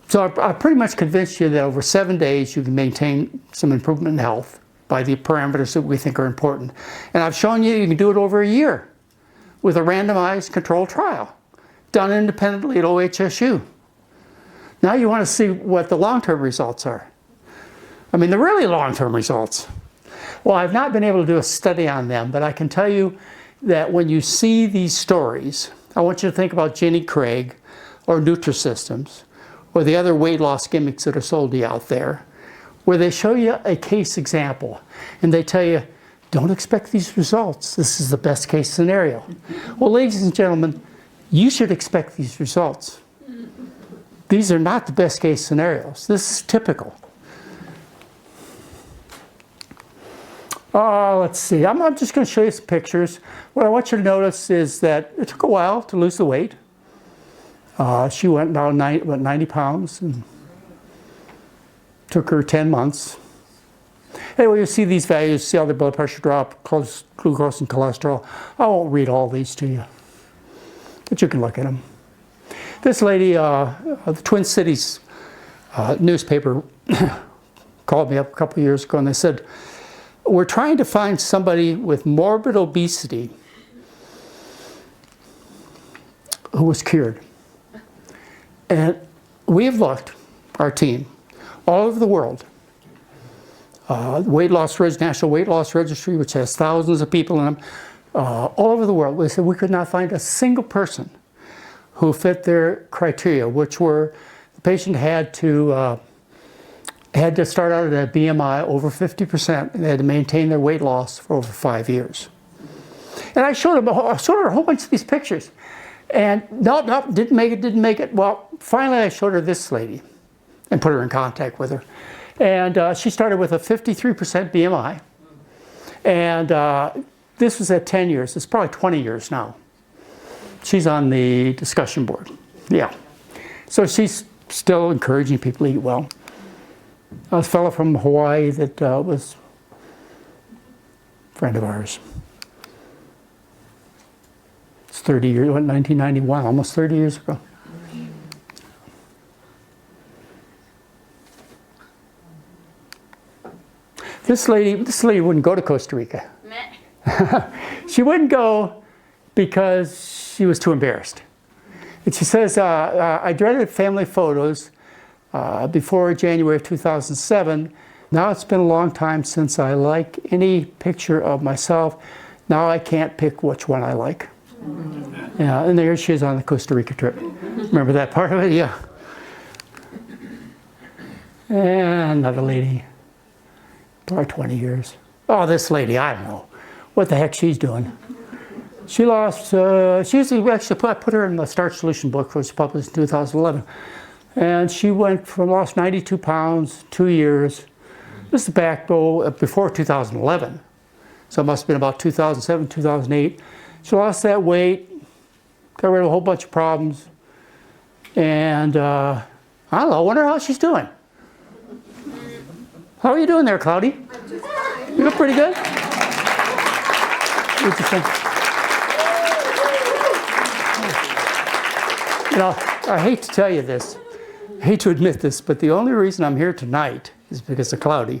so I pretty much convinced you that over 7 days you can maintain some improvement in health by the parameters that we think are important. And I've shown you can do it over a year with a randomized controlled trial done independently at OHSU. Now you want to see what the long-term results are. I mean, the really long-term results. Well, I've not been able to do a study on them, but I can tell you that when you see these stories, I want you to think about Jenny Craig or Nutrisystems or the other weight loss gimmicks that are sold to you out there, where they show you a case example and they tell you, don't expect these results. This is the best case scenario. Well, ladies and gentlemen, you should expect these results. These are not the best case scenarios. This is typical. Let's see, I'm just going to show you some pictures. What I want you to notice is that it took a while to lose the weight. She went down 90 pounds and took her 10 months. Anyway, you see these values, see how the blood pressure dropped, glucose and cholesterol. I won't read all these to you, but you can look at them. This lady, the Twin Cities newspaper called me up a couple years ago and they said, we're trying to find somebody with morbid obesity who was cured. And we have looked, our team, all over the world. National Weight Loss Registry, which has thousands of people in them, all over the world. We said we could not find a single person who fit their criteria, which were the patient had to start out at a BMI over 50%, and they had to maintain their weight loss for over 5 years. And I showed her a whole bunch of these pictures. And no, didn't make it. Well, finally I showed her this lady and put her in contact with her. And she started with a 53% BMI. And this was at 10 years. It's probably 20 years now. She's on the discussion board. Yeah. So she's still encouraging people to eat well. A fellow from Hawaii that was a friend of ours. It's 30 years, 1991, almost 30 years ago. This lady wouldn't go to Costa Rica. She wouldn't go because she was too embarrassed. And she says, I dreaded family photos before January of 2007. Now it's been a long time since I like any picture of myself. Now I can't pick which one I like. Yeah, and there she is on the Costa Rica trip. Remember that part of it? Yeah. And another lady, probably 20 years. Oh, this lady, I don't know what the heck she's doing. She lost, I put her in the Starch Solution book, which was published in 2011. And she lost 92 pounds, 2 years. This is back before 2011. So it must have been about 2007, 2008. She lost that weight, got rid of a whole bunch of problems. And I don't know, I wonder how she's doing. How are you doing there, Cloudy? I'm just fine. You look pretty good. What you think? You know, I hate to tell you this, I hate to admit this, but the only reason I'm here tonight is because of Cloudy.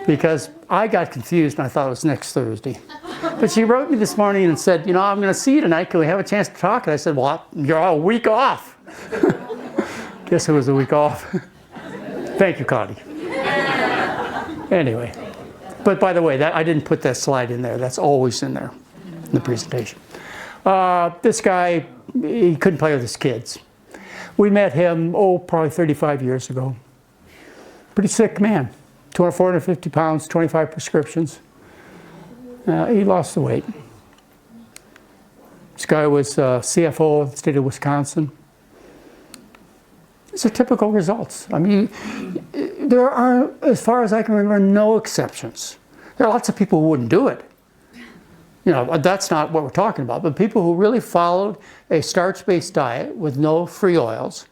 Because I got confused and I thought it was next Thursday. But she wrote me this morning and said, you know, I'm going to see you tonight. Can we have a chance to talk? And I said, well, you're all a week off. Guess it was a week off. Thank you, Cloudy. Anyway, but by the way, I didn't put that slide in there. That's always in there in the presentation. This guy, he couldn't play with his kids. We met him, probably 35 years ago. Pretty sick man. 450 pounds, 25 prescriptions. He lost the weight. This guy was CFO of the state of Wisconsin. These are typical results. I mean, there are, as far as I can remember, no exceptions. There are lots of people who wouldn't do it. You know, that's not what we're talking about. But people who really followed a starch-based diet with no free oils,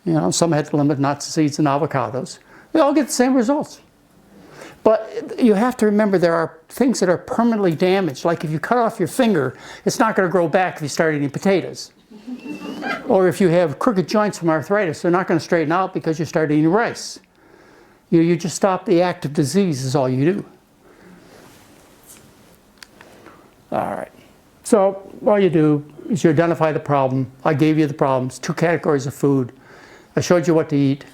you know, some had to limit nuts, seeds, and avocados, they all get the same results. But you have to remember there are things that are permanently damaged. Like if you cut off your finger, it's not going to grow back if you start eating potatoes. Or if you have crooked joints from arthritis, they're not going to straighten out because you start eating rice. You just stop the active disease is all you do. All right. So all you do is you identify the problem. I gave you the problems, 2 categories of food. I showed you what to eat.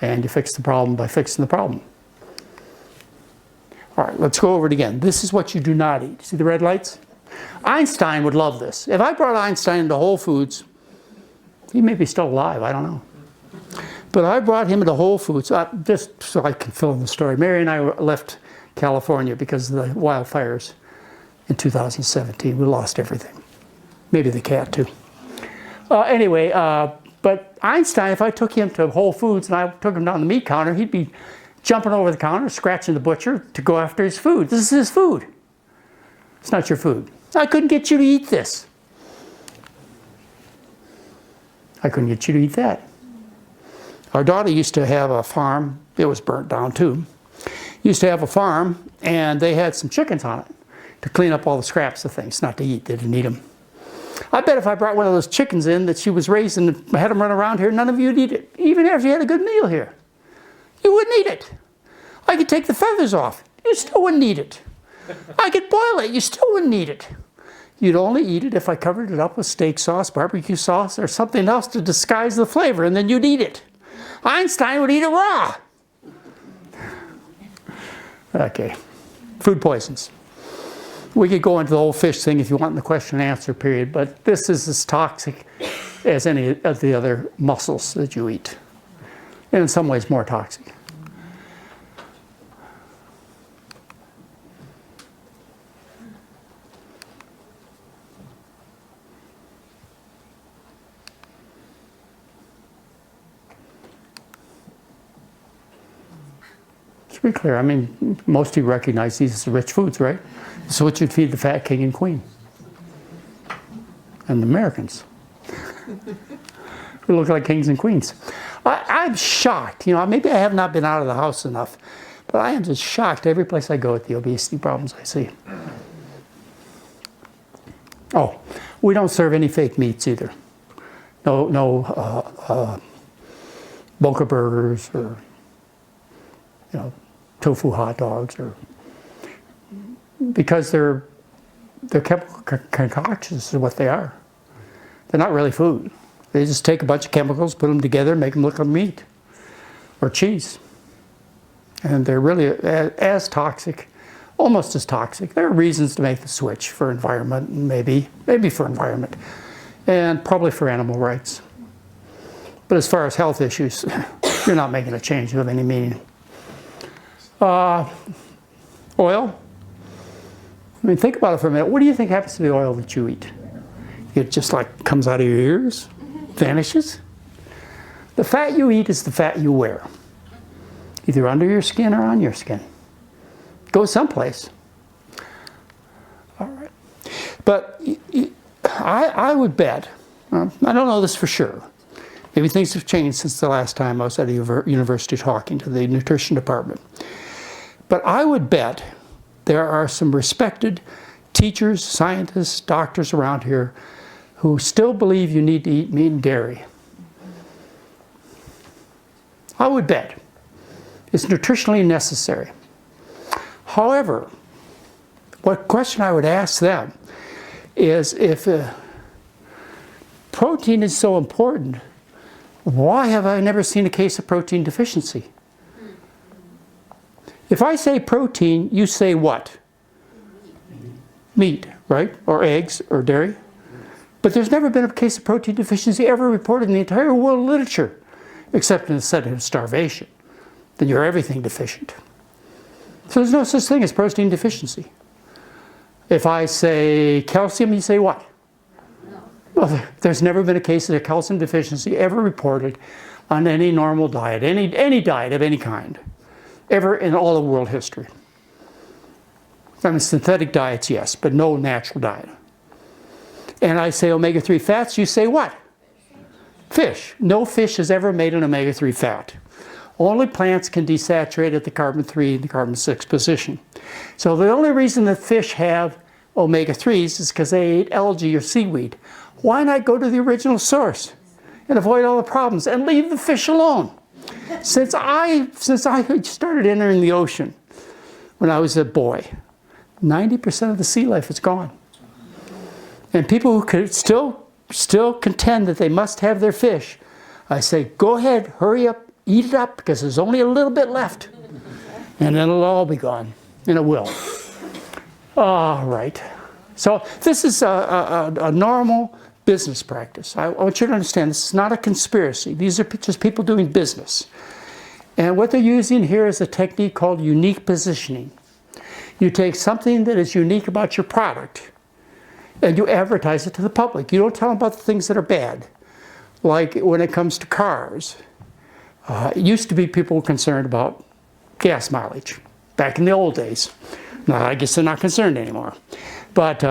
And you fix the problem by fixing the problem. All right, let's go over it again. This is what you do not eat. See the red lights? Einstein would love this. If I brought Einstein into Whole Foods, he may be still alive, I don't know. But I brought him into Whole Foods, just so I can fill in the story. Mary and I left California because of the wildfires in 2017. We lost everything. Maybe the cat too. Anyway, but Einstein, if I took him to Whole Foods and I took him down the meat counter, he'd be jumping over the counter, scratching the butcher to go after his food. This is his food. It's not your food. I couldn't get you to eat this. I couldn't get you to eat that. Our daughter used to have a farm. It was burnt down too. Used to have a farm, and they had some chickens on it to clean up all the scraps of things, not to eat. They didn't eat them. I bet if I brought one of those chickens in that she was raising and had them run around here, none of you would eat it. Even after you had a good meal here. You wouldn't eat it. I could take the feathers off. You still wouldn't eat it. I could boil it. You still wouldn't eat it. You'd only eat it if I covered it up with steak sauce, barbecue sauce, or something else to disguise the flavor, and then you'd eat it. Einstein would eat it raw. Okay. Food poisons. We could go into the whole fish thing if you want in the question and answer period, but this is as toxic as any of the other mussels that you eat. And in some ways more toxic. To be clear, I mean, most of you recognize these as rich foods, right? This is what you'd feed the fat king and queen. And the Americans. We look like kings and queens. I'm shocked. You know, maybe I have not been out of the house enough, but I am just shocked every place I go at the obesity problems I see. Oh, we don't serve any fake meats either. No Boca burgers or tofu hot dogs, or because they're chemical concoctions is what they are. They're not really food. They just take a bunch of chemicals, put them together, make them look like meat or cheese. And they're really as toxic, almost as toxic. There are reasons to make the switch for environment, and maybe for environment, and probably for animal rights. But as far as health issues, you're not making a change of any meaning. Oil. I mean, think about it for a minute. What do you think happens to the oil that you eat? It just like comes out of your ears, vanishes. The fat you eat is the fat you wear, either under your skin or on your skin. Go someplace. All right. But I would bet, I don't know this for sure, maybe things have changed since the last time I was at a university talking to the nutrition department, but I would bet there are some respected teachers, scientists, doctors around here who still believe you need to eat meat and dairy. I would bet it's nutritionally necessary. However, what question I would ask them is, if protein is so important, why have I never seen a case of protein deficiency? If I say protein, you say what? Meat, right? Or eggs, or dairy. But there's never been a case of protein deficiency ever reported in the entire world literature, except in the setting of starvation. Then you're everything deficient. So there's no such thing as protein deficiency. If I say calcium, you say what? No. Well, there's never been a case of a calcium deficiency ever reported on any normal diet, any diet of any kind, ever in all of world history. I mean, synthetic diets, yes, but no natural diet. And I say omega-3 fats, you say what? Fish. No fish has ever made an omega-3 fat. Only plants can desaturate at the carbon-3 and the carbon-6 position. So the only reason that fish have omega-3s is because they ate algae or seaweed. Why not go to the original source and avoid all the problems and leave the fish alone? Since I started entering the ocean when I was a boy, 90% of the sea life is gone. And people who could still contend that they must have their fish, I say, go ahead, hurry up, eat it up, because there's only a little bit left. And then it'll all be gone, and it will. All right. So this is a normal business practice. I want you to understand, this is not a conspiracy. These are just people doing business. And what they're using here is a technique called unique positioning. You take something that is unique about your product, and you advertise it to the public. You don't tell them about the things that are bad. Like when it comes to cars. It used to be people concerned about gas mileage back in the old days. Now, I guess they're not concerned anymore. But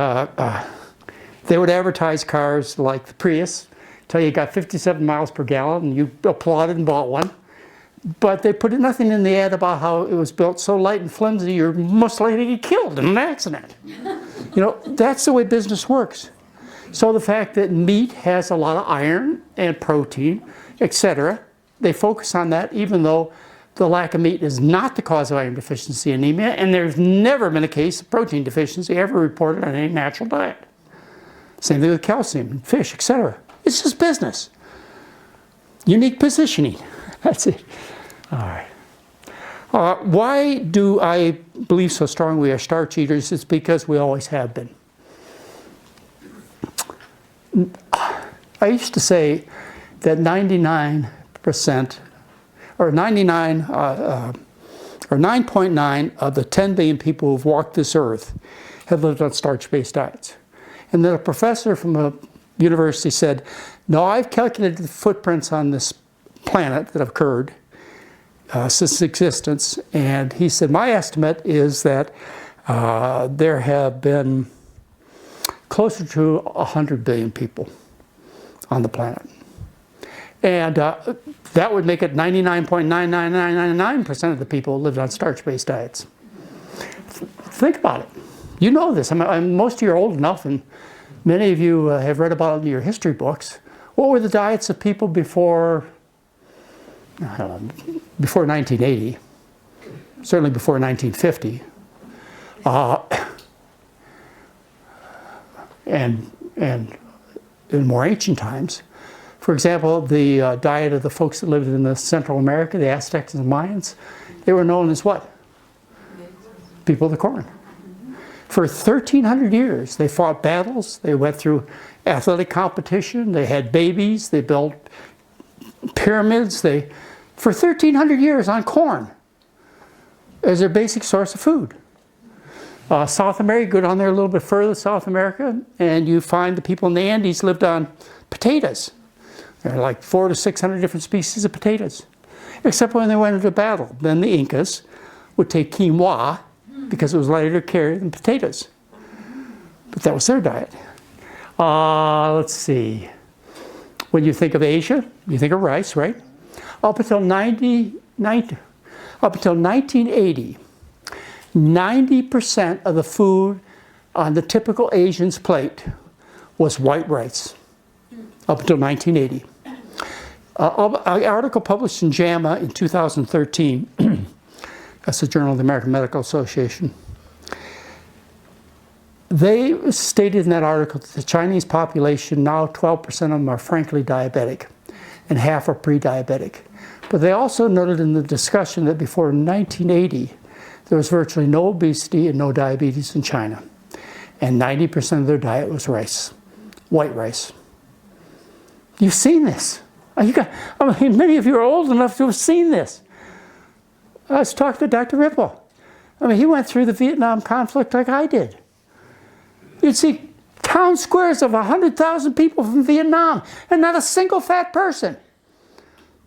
they would advertise cars like the Prius, tell you got 57 miles per gallon, and you applauded and bought one. But they put nothing in the ad about how it was built so light and flimsy you're most likely to get killed in an accident. That's the way business works. So the fact that meat has a lot of iron and protein, etc., they focus on that, even though the lack of meat is not the cause of iron deficiency anemia, and there's never been a case of protein deficiency ever reported on any natural diet. Same thing with calcium and fish, etc. It's just business. Unique positioning. That's it. All right. Why do I believe so strongly we are starch eaters? It's because we always have been. I used to say that 99% or 9.9 of the 10 billion people who've walked this earth have lived on starch-based diets. And then a professor from a university said, no, I've calculated the footprints on this planet that have occurred since existence, and he said, my estimate is that there have been closer to 100 billion people on the planet. And that would make it 99.99999% of the people lived on starch-based diets. Think about it. You know this. Most of you are old enough, and many of you have read about it in your history books. What were the diets of people before 1980? certainly before 1950. And in more ancient times. For example, the diet of the folks that lived in the Central America, the Aztecs and the Mayans, they were known as what? People of the corn. For 1,300 years, they fought battles, they went through athletic competition, they had babies, they built pyramids, for 1,300 years on corn as their basic source of food. South America, go down there a little bit further, South America, and you find the people in the Andes lived on potatoes. There are like 400 to 600 different species of potatoes, except when they went into battle. Then the Incas would take quinoa because it was lighter to carry than potatoes. But that was their diet. Let's see. When you think of Asia, you think of rice, right? Up until 1980, 90% of the food on the typical Asian's plate was white rice, up until 1980. An article published in JAMA in 2013, that's the Journal of the American Medical Association, they stated in that article that the Chinese population, now 12% of them are frankly diabetic, and half are pre-diabetic. But they also noted in the discussion that before 1980, there was virtually no obesity and no diabetes in China. And 90% of their diet was rice, white rice. You've seen this. Many of you are old enough to have seen this. I was talking to Dr. Ripple. He went through the Vietnam conflict like I did. You'd see town squares of 100,000 people from Vietnam and not a single fat person.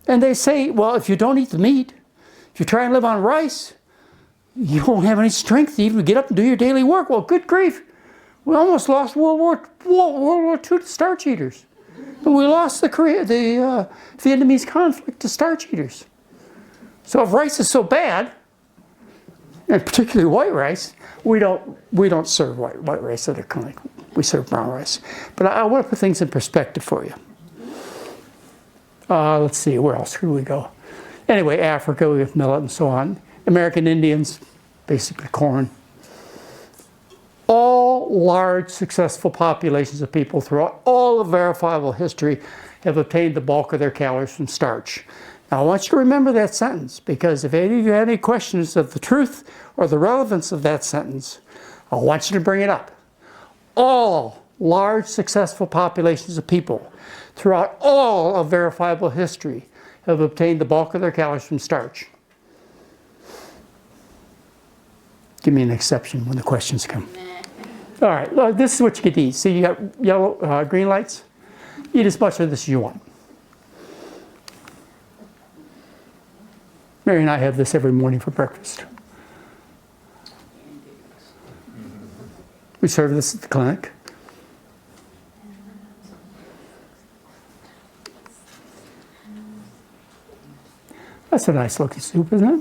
And they say, well, if you don't eat the meat, if you try and live on rice, you won't have any strength to even get up and do your daily work. Well, good grief. We almost lost World War II to starch eaters. And we lost the Vietnamese conflict to starch eaters. So if rice is so bad, and particularly white rice, we don't serve white rice at a clinic. We serve brown rice. But I want to put things in perspective for you. Let's see, where else could we go? Anyway, Africa, we have millet and so on. American Indians, basically corn. All large, successful populations of people throughout all of verifiable history have obtained the bulk of their calories from starch. Now, I want you to remember that sentence, because if any of you have any questions of the truth or the relevance of that sentence, I want you to bring it up. All large, successful populations of people throughout all of verifiable history have obtained the bulk of their calories from starch. Give me an exception when the questions come. All right, well, this is what you get to eat. See, you got yellow, green lights? Eat as much of this as you want. Mary and I have this every morning for breakfast. We serve this at the clinic. That's a nice looking soup, isn't it?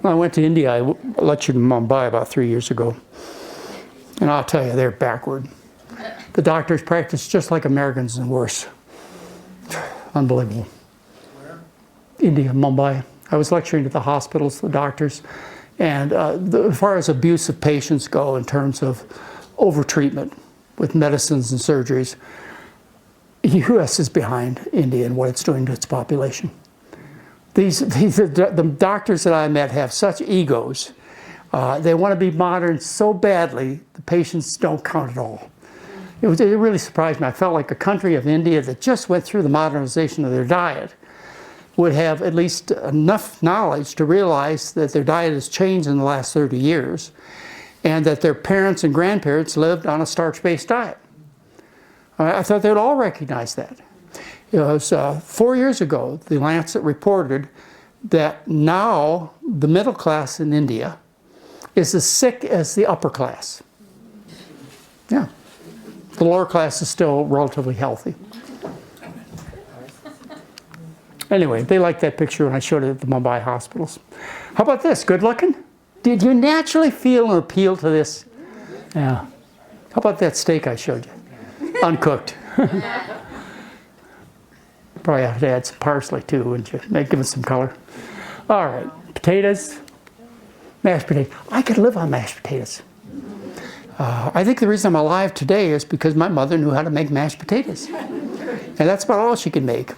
When I went to India, I lectured in Mumbai about 3 years ago. And I'll tell you, they're backward. The doctors practice just like Americans and worse. Unbelievable. Where? India, Mumbai. I was lecturing at the hospitals, the doctors. And as far as abuse of patients go in terms of overtreatment with medicines and surgeries, the U.S. is behind India in what it's doing to its population. The doctors that I met have such egos. They want to be modern so badly, the patients don't count at all. It really surprised me. I felt like a country of India that just went through the modernization of their diet would have at least enough knowledge to realize that their diet has changed in the last 30 years and that their parents and grandparents lived on a starch-based diet. I thought they'd all recognize that. It was 4 years ago, the Lancet reported that now the middle class in India is as sick as the upper class. Yeah. The lower class is still relatively healthy. Anyway, they liked that picture when I showed it at the Mumbai hospitals. How about this? Good looking? Did you naturally feel an appeal to this? Yeah. How about that steak I showed you? Uncooked. Probably have to add some parsley too, wouldn't you? Give it some color. All right. Potatoes, mashed potatoes. I could live on mashed potatoes. I think the reason I'm alive today is because my mother knew how to make mashed potatoes. And that's about all she could make.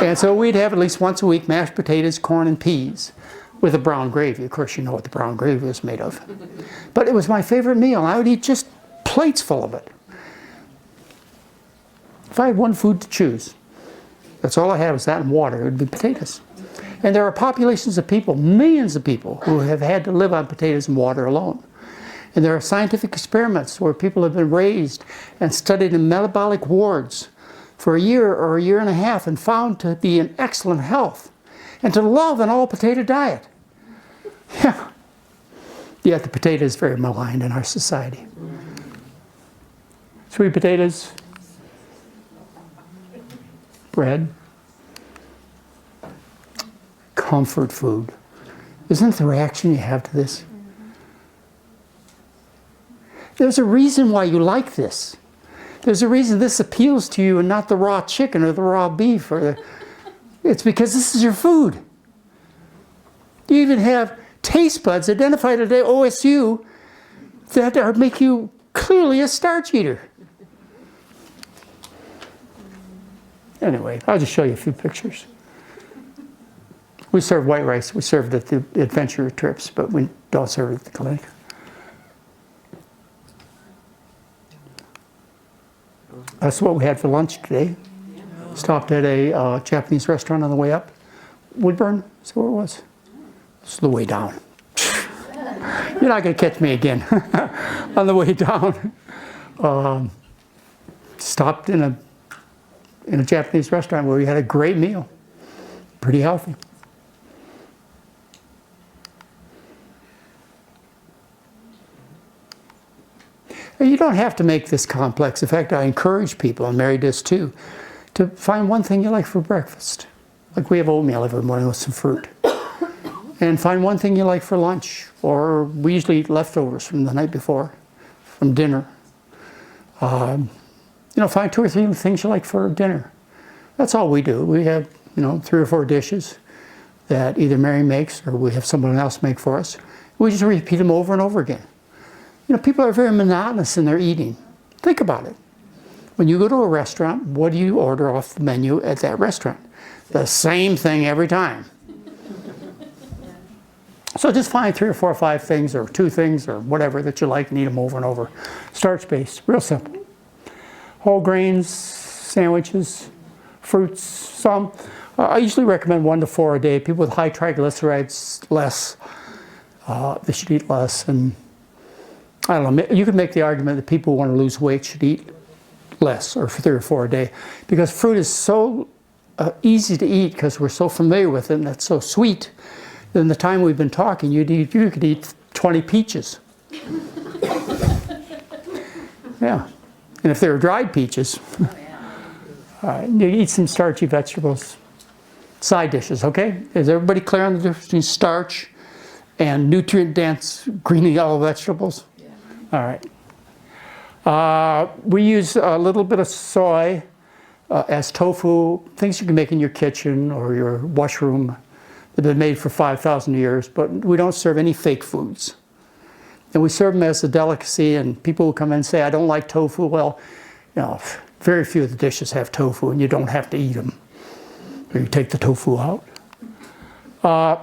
And so we'd have at least once a week mashed potatoes, corn, and peas with a brown gravy. Of course, you know what the brown gravy was made of. But it was my favorite meal. I would eat just plates full of it. If I had one food to choose, that's all I had was that and water. It would be potatoes. And there are populations of people, millions of people, who have had to live on potatoes and water alone. And there are scientific experiments where people have been raised and studied in metabolic wards for a year or a year and a half and found to be in excellent health and to love an all-potato diet. Yeah. Yet the potato is very maligned in our society. Sweet potatoes, bread, comfort food. Isn't it the reaction you have to this? There's a reason why you like this. There's a reason this appeals to you and not the raw chicken or the raw beef. It's because this is your food. You even have taste buds identified at OSU that make you clearly a starch eater. Anyway, I'll just show you a few pictures. We serve white rice. We serve it at the adventure trips, but we don't serve it at the clinic. That's what we had for lunch today. Stopped at a Japanese restaurant on the way up. Woodburn, is that where it was? It's the way down. You're not going to catch me again on the way down. Stopped in a Japanese restaurant where we had a great meal. Pretty healthy. You don't have to make this complex. In fact, I encourage people, and Mary does too, to find one thing you like for breakfast. Like we have oatmeal every morning with some fruit. And find one thing you like for lunch. Or we usually eat leftovers from the night before, from dinner. Find 2 or 3 things you like for dinner. That's all we do. We have, 3 or 4 dishes that either Mary makes or we have someone else make for us. We just repeat them over and over again. People are very monotonous in their eating. Think about it. When you go to a restaurant, what do you order off the menu at that restaurant? The same thing every time. So just find 3 or 4 or 5 things or 2 things or whatever that you like and eat them over and over. Starch-based, real simple. Whole grains, sandwiches, fruits, some. I usually recommend 1 to 4 a day. People with high triglycerides, less. They should eat less. And I don't know, you could make the argument that people who want to lose weight should eat less, or 3 or 4 a day, because fruit is so easy to eat because we're so familiar with it and it's so sweet. In the time we've been talking, you could eat 20 peaches. Yeah, and if they were dried peaches, you eat some starchy vegetables. Side dishes, okay? Is everybody clear on the difference between starch and nutrient-dense green and yellow vegetables? All right. We use a little bit of soy as tofu, things you can make in your kitchen or your washroom that have been made for 5,000 years, but we don't serve any fake foods. And we serve them as a delicacy, and people who come in and say, I don't like tofu. Well, very few of the dishes have tofu, and you don't have to eat them. Or you take the tofu out.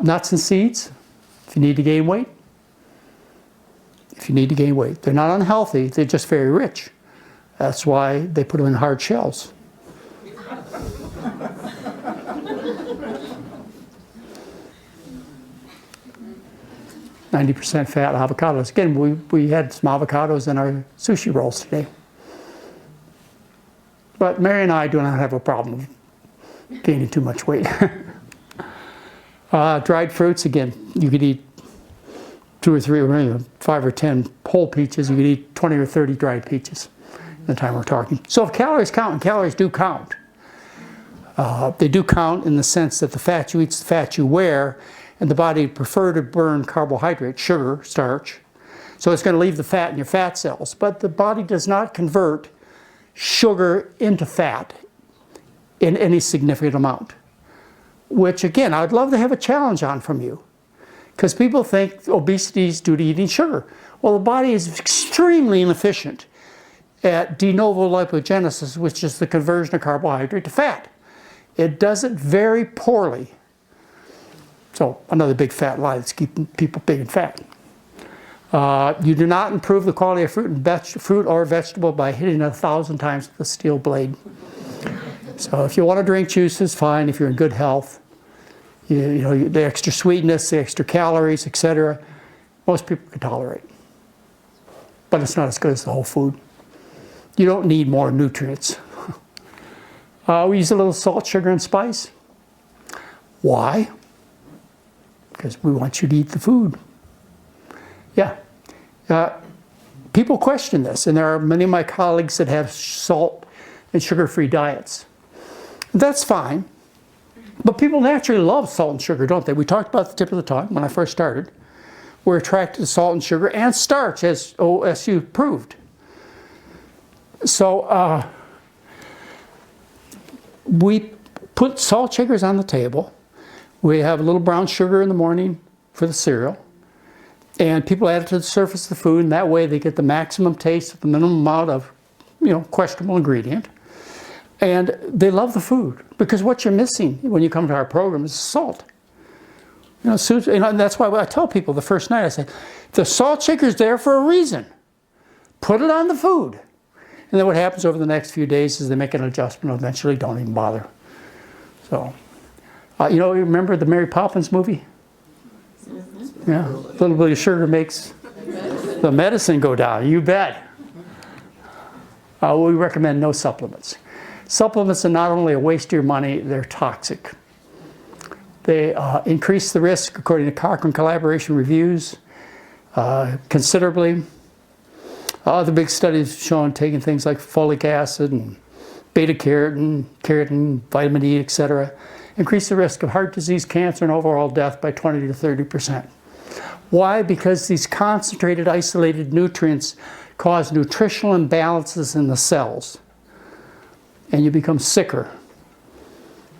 Nuts and seeds, if you need to gain weight. If you need to gain weight. They're not unhealthy, they're just very rich. That's why they put them in hard shells. %90 fat avocados. Again, we had some avocados in our sushi rolls today. But Mary and I do not have a problem gaining too much weight. Dried fruits, again, you could eat 2 or 3 or 5 or 10 whole peaches. You could eat 20 or 30 dried peaches in the time we're talking. So if calories count, and calories do count, they do count in the sense that the fat you eat is the fat you wear, and the body would prefer to burn carbohydrate, sugar, starch. So it's going to leave the fat in your fat cells. But the body does not convert sugar into fat in any significant amount. Which, again, I'd love to have a challenge on from you. Because people think obesity is due to eating sugar. Well, the body is extremely inefficient at de novo lipogenesis, which is the conversion of carbohydrate to fat. It does it very poorly. So another big fat lie that's keeping people big and fat. You do not improve the quality of fruit or vegetable by hitting it 1,000 times with a steel blade. So if you want to drink juices, fine. If you're in good health, you know, the extra sweetness, the extra calories, etc., most people can tolerate. But it's not as good as the whole food. You don't need more nutrients. We use a little salt, sugar, and spice. Why? Because we want you to eat the food. Yeah. People question this, and there are many of my colleagues that have salt and sugar-free diets. That's fine. But people naturally love salt and sugar, don't they? We talked about the tip of the tongue when I first started. We're attracted to salt and sugar and starch, as OSU proved. So we put salt shakers on the table. We have a little brown sugar in the morning for the cereal. And people add it to the surface of the food, and that way they get the maximum taste with the minimum amount of, you know, questionable ingredient. And they love the food, because what you're missing when you come to our program is salt. You know, and that's why I tell people the first night, I say, the salt shaker's there for a reason. Put it on the food. And then what happens over the next few days is they make an adjustment and eventually don't even bother. So, you know, remember the Mary Poppins movie? Yeah, a little bit of sugar makes the medicine go down, you bet. We recommend no supplements. Supplements are not only a waste of your money, they're toxic. They increase the risk, according to Cochrane Collaboration Reviews, considerably. Other big studies showing taking things like folic acid and beta-carotene, keratin, vitamin E, etc., increase the risk of heart disease, cancer, and overall death by 20 to 30%. Why? Because these concentrated, isolated nutrients cause nutritional imbalances in the cells, and you become sicker.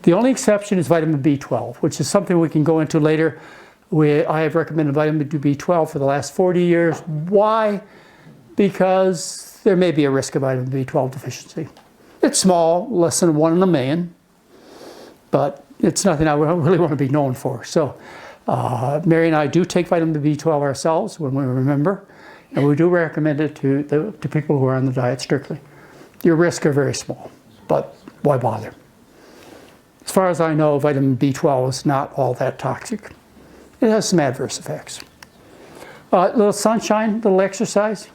The only exception is vitamin B12, which is something we can go into later. I have recommended vitamin B12 for the last 40 years. Why? Because there may be a risk of vitamin B12 deficiency. It's small, less than 1 in a million, but it's nothing I really want to be known for. So Mary and I do take vitamin B12 ourselves when we remember, and we do recommend it to people who are on the diet strictly. Your risks are very small, but why bother? As far as I know, vitamin B12 is not all that toxic. It has some adverse effects. A little sunshine, a little exercise.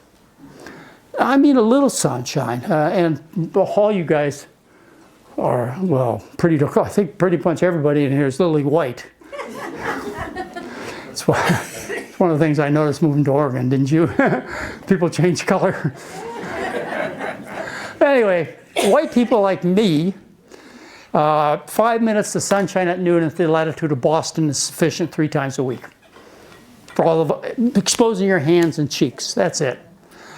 I mean a little sunshine, and all you guys are, well, I think pretty much everybody in here is lily white. It's one of the things I noticed moving to Oregon, didn't you? People change color. Anyway, white people like me, 5 minutes of sunshine at noon at the latitude of Boston is sufficient 3 times a week. For all of exposing your hands and cheeks, that's it.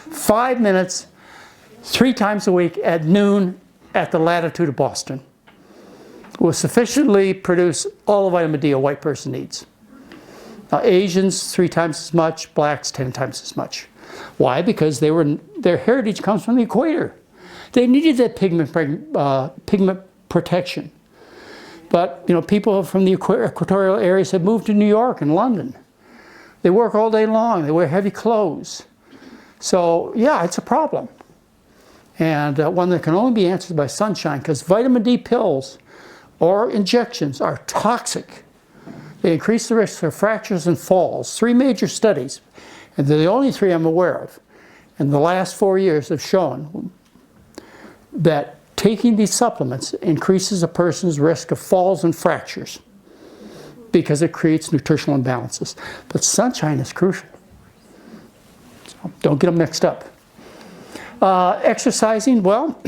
5 minutes, 3 times a week at noon at the latitude of Boston will sufficiently produce all the vitamin D a white person needs. Asians 3 times as much, blacks 10 times as much. Why? Because their heritage comes from the equator. They needed that pigment protection. But you know, people from the equatorial areas have moved to New York and London. They work all day long. They wear heavy clothes. So yeah, it's a problem. And one that can only be answered by sunshine, because vitamin D pills or injections are toxic. They increase the risk of fractures and falls. 3 major studies, and they're the only 3 I'm aware of, in the last 4 years have shown that taking these supplements increases a person's risk of falls and fractures because it creates nutritional imbalances. But sunshine is crucial. So don't get them mixed up. Exercising, well,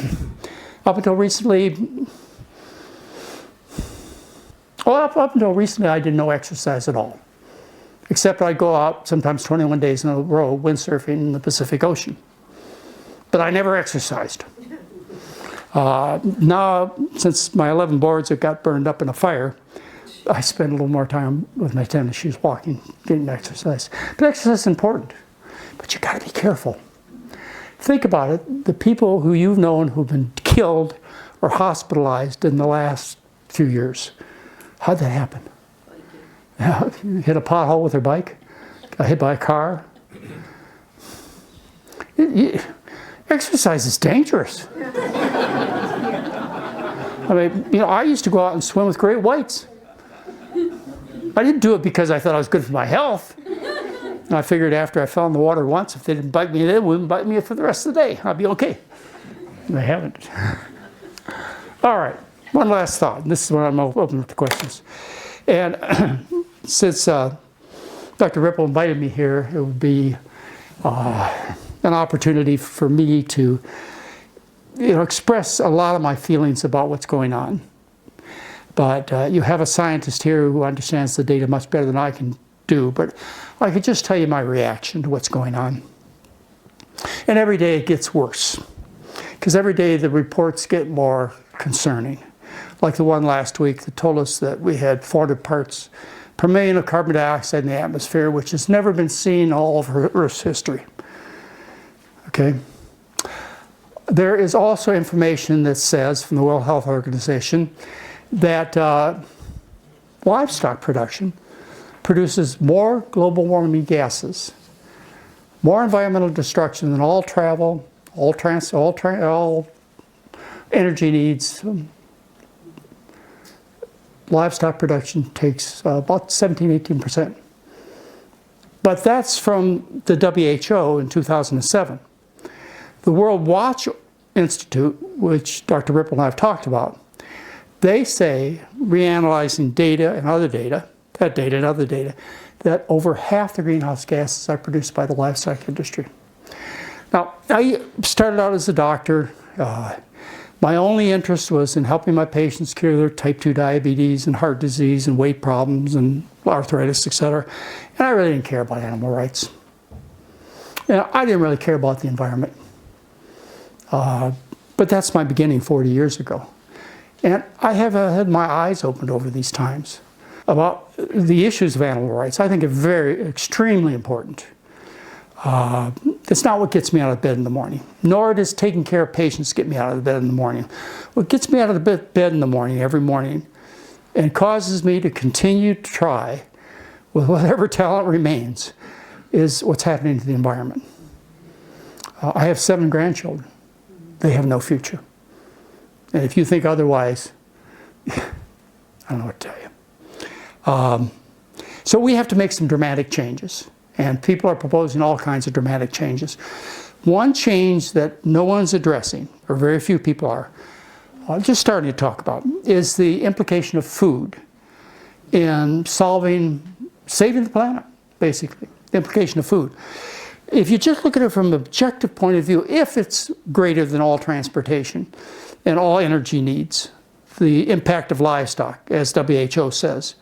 up until recently I did no exercise at all. Except I'd go out sometimes 21 days in a row windsurfing in the Pacific Ocean. But I never exercised. Now, since my 11 boards have got burned up in a fire, I spend a little more time with my tennis shoes, walking, getting exercise. But exercise is important, but you got to be careful. Think about it, the people who you've known who've been killed or hospitalized in the last few years. How'd that happen? Hit a pothole with their bike? Got hit by a car? Exercise is dangerous. I mean, I used to go out and swim with great whites. I didn't do it because I thought I was good for my health. And I figured after I fell in the water once, if they didn't bite me, they wouldn't bite me for the rest of the day. I'd be okay. And they haven't. All right, one last thought. This is when I'm open to questions. And since Dr. Ripple invited me here, it would be an opportunity for me to express a lot of my feelings about what's going on. But you have a scientist here who understands the data much better than I can do, but I could just tell you my reaction to what's going on. And every day it gets worse, because every day the reports get more concerning. Like the one last week that told us that we had 400 parts per million of carbon dioxide in the atmosphere, which has never been seen in all of Earth's history. Okay? There is also information that says, from the World Health Organization, that livestock production produces more global warming gases, more environmental destruction than all travel, all energy needs. Livestock production takes about 17–18%. But that's from the WHO in 2007. The World Watch Institute, which Dr. Ripple and I have talked about, they say, reanalyzing data and other data, that over half the greenhouse gases are produced by the livestock industry. Now, I started out as a doctor. My only interest was in helping my patients cure their type 2 diabetes and heart disease and weight problems and arthritis, etc. And I really didn't care about animal rights. I didn't really care about the environment. But that's my beginning 40 years ago. And I have had my eyes opened over these times about the issues of animal rights. I think are extremely important. It's not what gets me out of bed in the morning, nor does taking care of patients get me out of the bed in the morning. What gets me out of the bed in the morning, every morning, and causes me to continue to try with whatever talent remains, is what's happening to the environment. I have 7 grandchildren. They have no future. And if you think otherwise, I don't know what to tell you. So we have to make some dramatic changes. And people are proposing all kinds of dramatic changes. One change that no one's addressing, or very few people are, just starting to talk about, is the implication of food in saving the planet, basically. The implication of food. If you just look at it from an objective point of view, if it's greater than all transportation and all energy needs, the impact of livestock, as WHO says,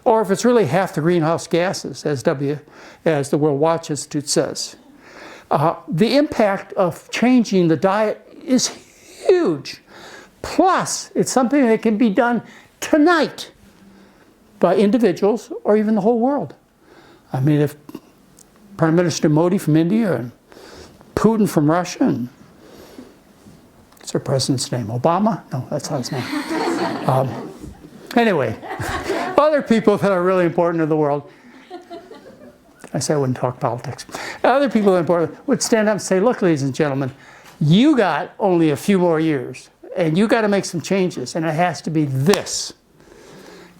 or if it's really half the greenhouse gases, as the World Watch Institute says, the impact of changing the diet is huge. Plus, it's something that can be done tonight by individuals or even the whole world. I mean, if Prime Minister Modi from India and Putin from Russia and what's their president's name? Obama? No, that's not his name. Anyway, other people that are really important to the world, I said I wouldn't talk politics. Other people that are important would stand up and say, look, ladies and gentlemen, you got only a few more years and you got to make some changes, and it has to be this.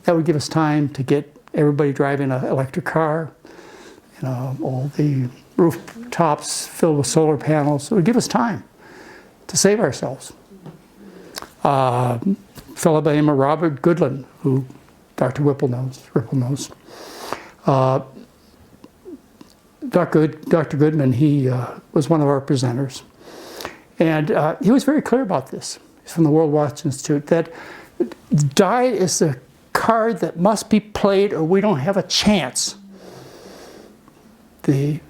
That would give us time to get everybody driving an electric car, all the rooftops filled with solar panels. It would give us time to save ourselves. A fellow by the name of Robert Goodland, who Dr. Ripple knows. Dr. Goodman, he was one of our presenters. And he was very clear about this. He's from the World Watch Institute, that diet is the card that must be played or we don't have a chance. The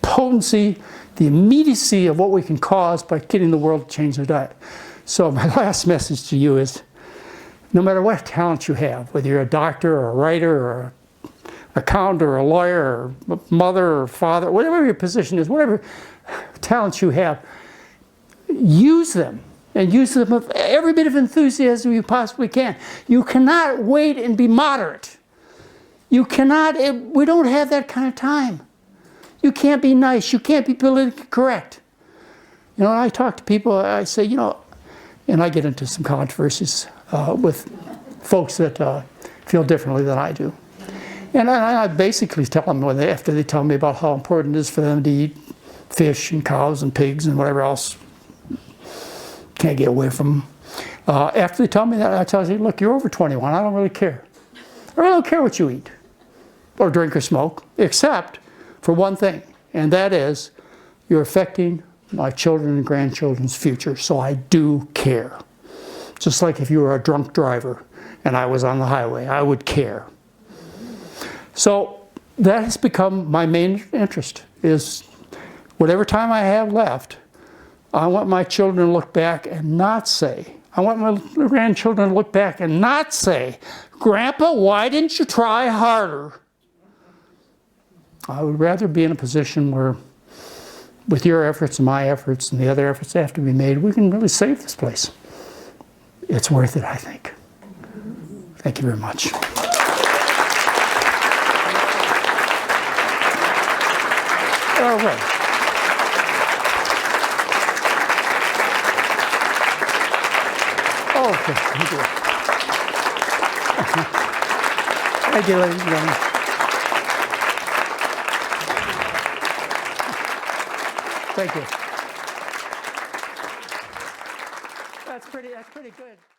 potency, the immediacy of what we can cause by getting the world to change their diet. So my last message to you is, no matter what talent you have, whether you're a doctor or a writer or an accountant or a lawyer or a mother or father, whatever your position is, whatever talents you have, use them. And use them with every bit of enthusiasm you possibly can. You cannot wait and be moderate. You cannot, we don't have that kind of time. You can't be nice. You can't be politically correct. You know, when I talk to people, I say, you know, and I get into some controversies with folks that feel differently than I do. And I basically tell them, after they tell me about how important it is for them to eat fish and cows and pigs and whatever else, can't get away from them. After they tell me that, I tell them, look, you're over 21. I don't really care. I really don't care what you eat or drink or smoke, except for one thing, and that is you're affecting my children and grandchildren's future, so I do care. Just like if you were a drunk driver and I was on the highway, I would care. So that has become my main interest, is whatever time I have left, I want my children to look back and not say, I want my grandchildren to look back and not say, Grandpa, why didn't you try harder? I would rather be in a position where, with your efforts and my efforts and the other efforts that have to be made, we can really save this place. It's worth it, I think. Thank you very much. All right. Okay, thank you. Thank you, ladies and gentlemen. Thank you. That's pretty good.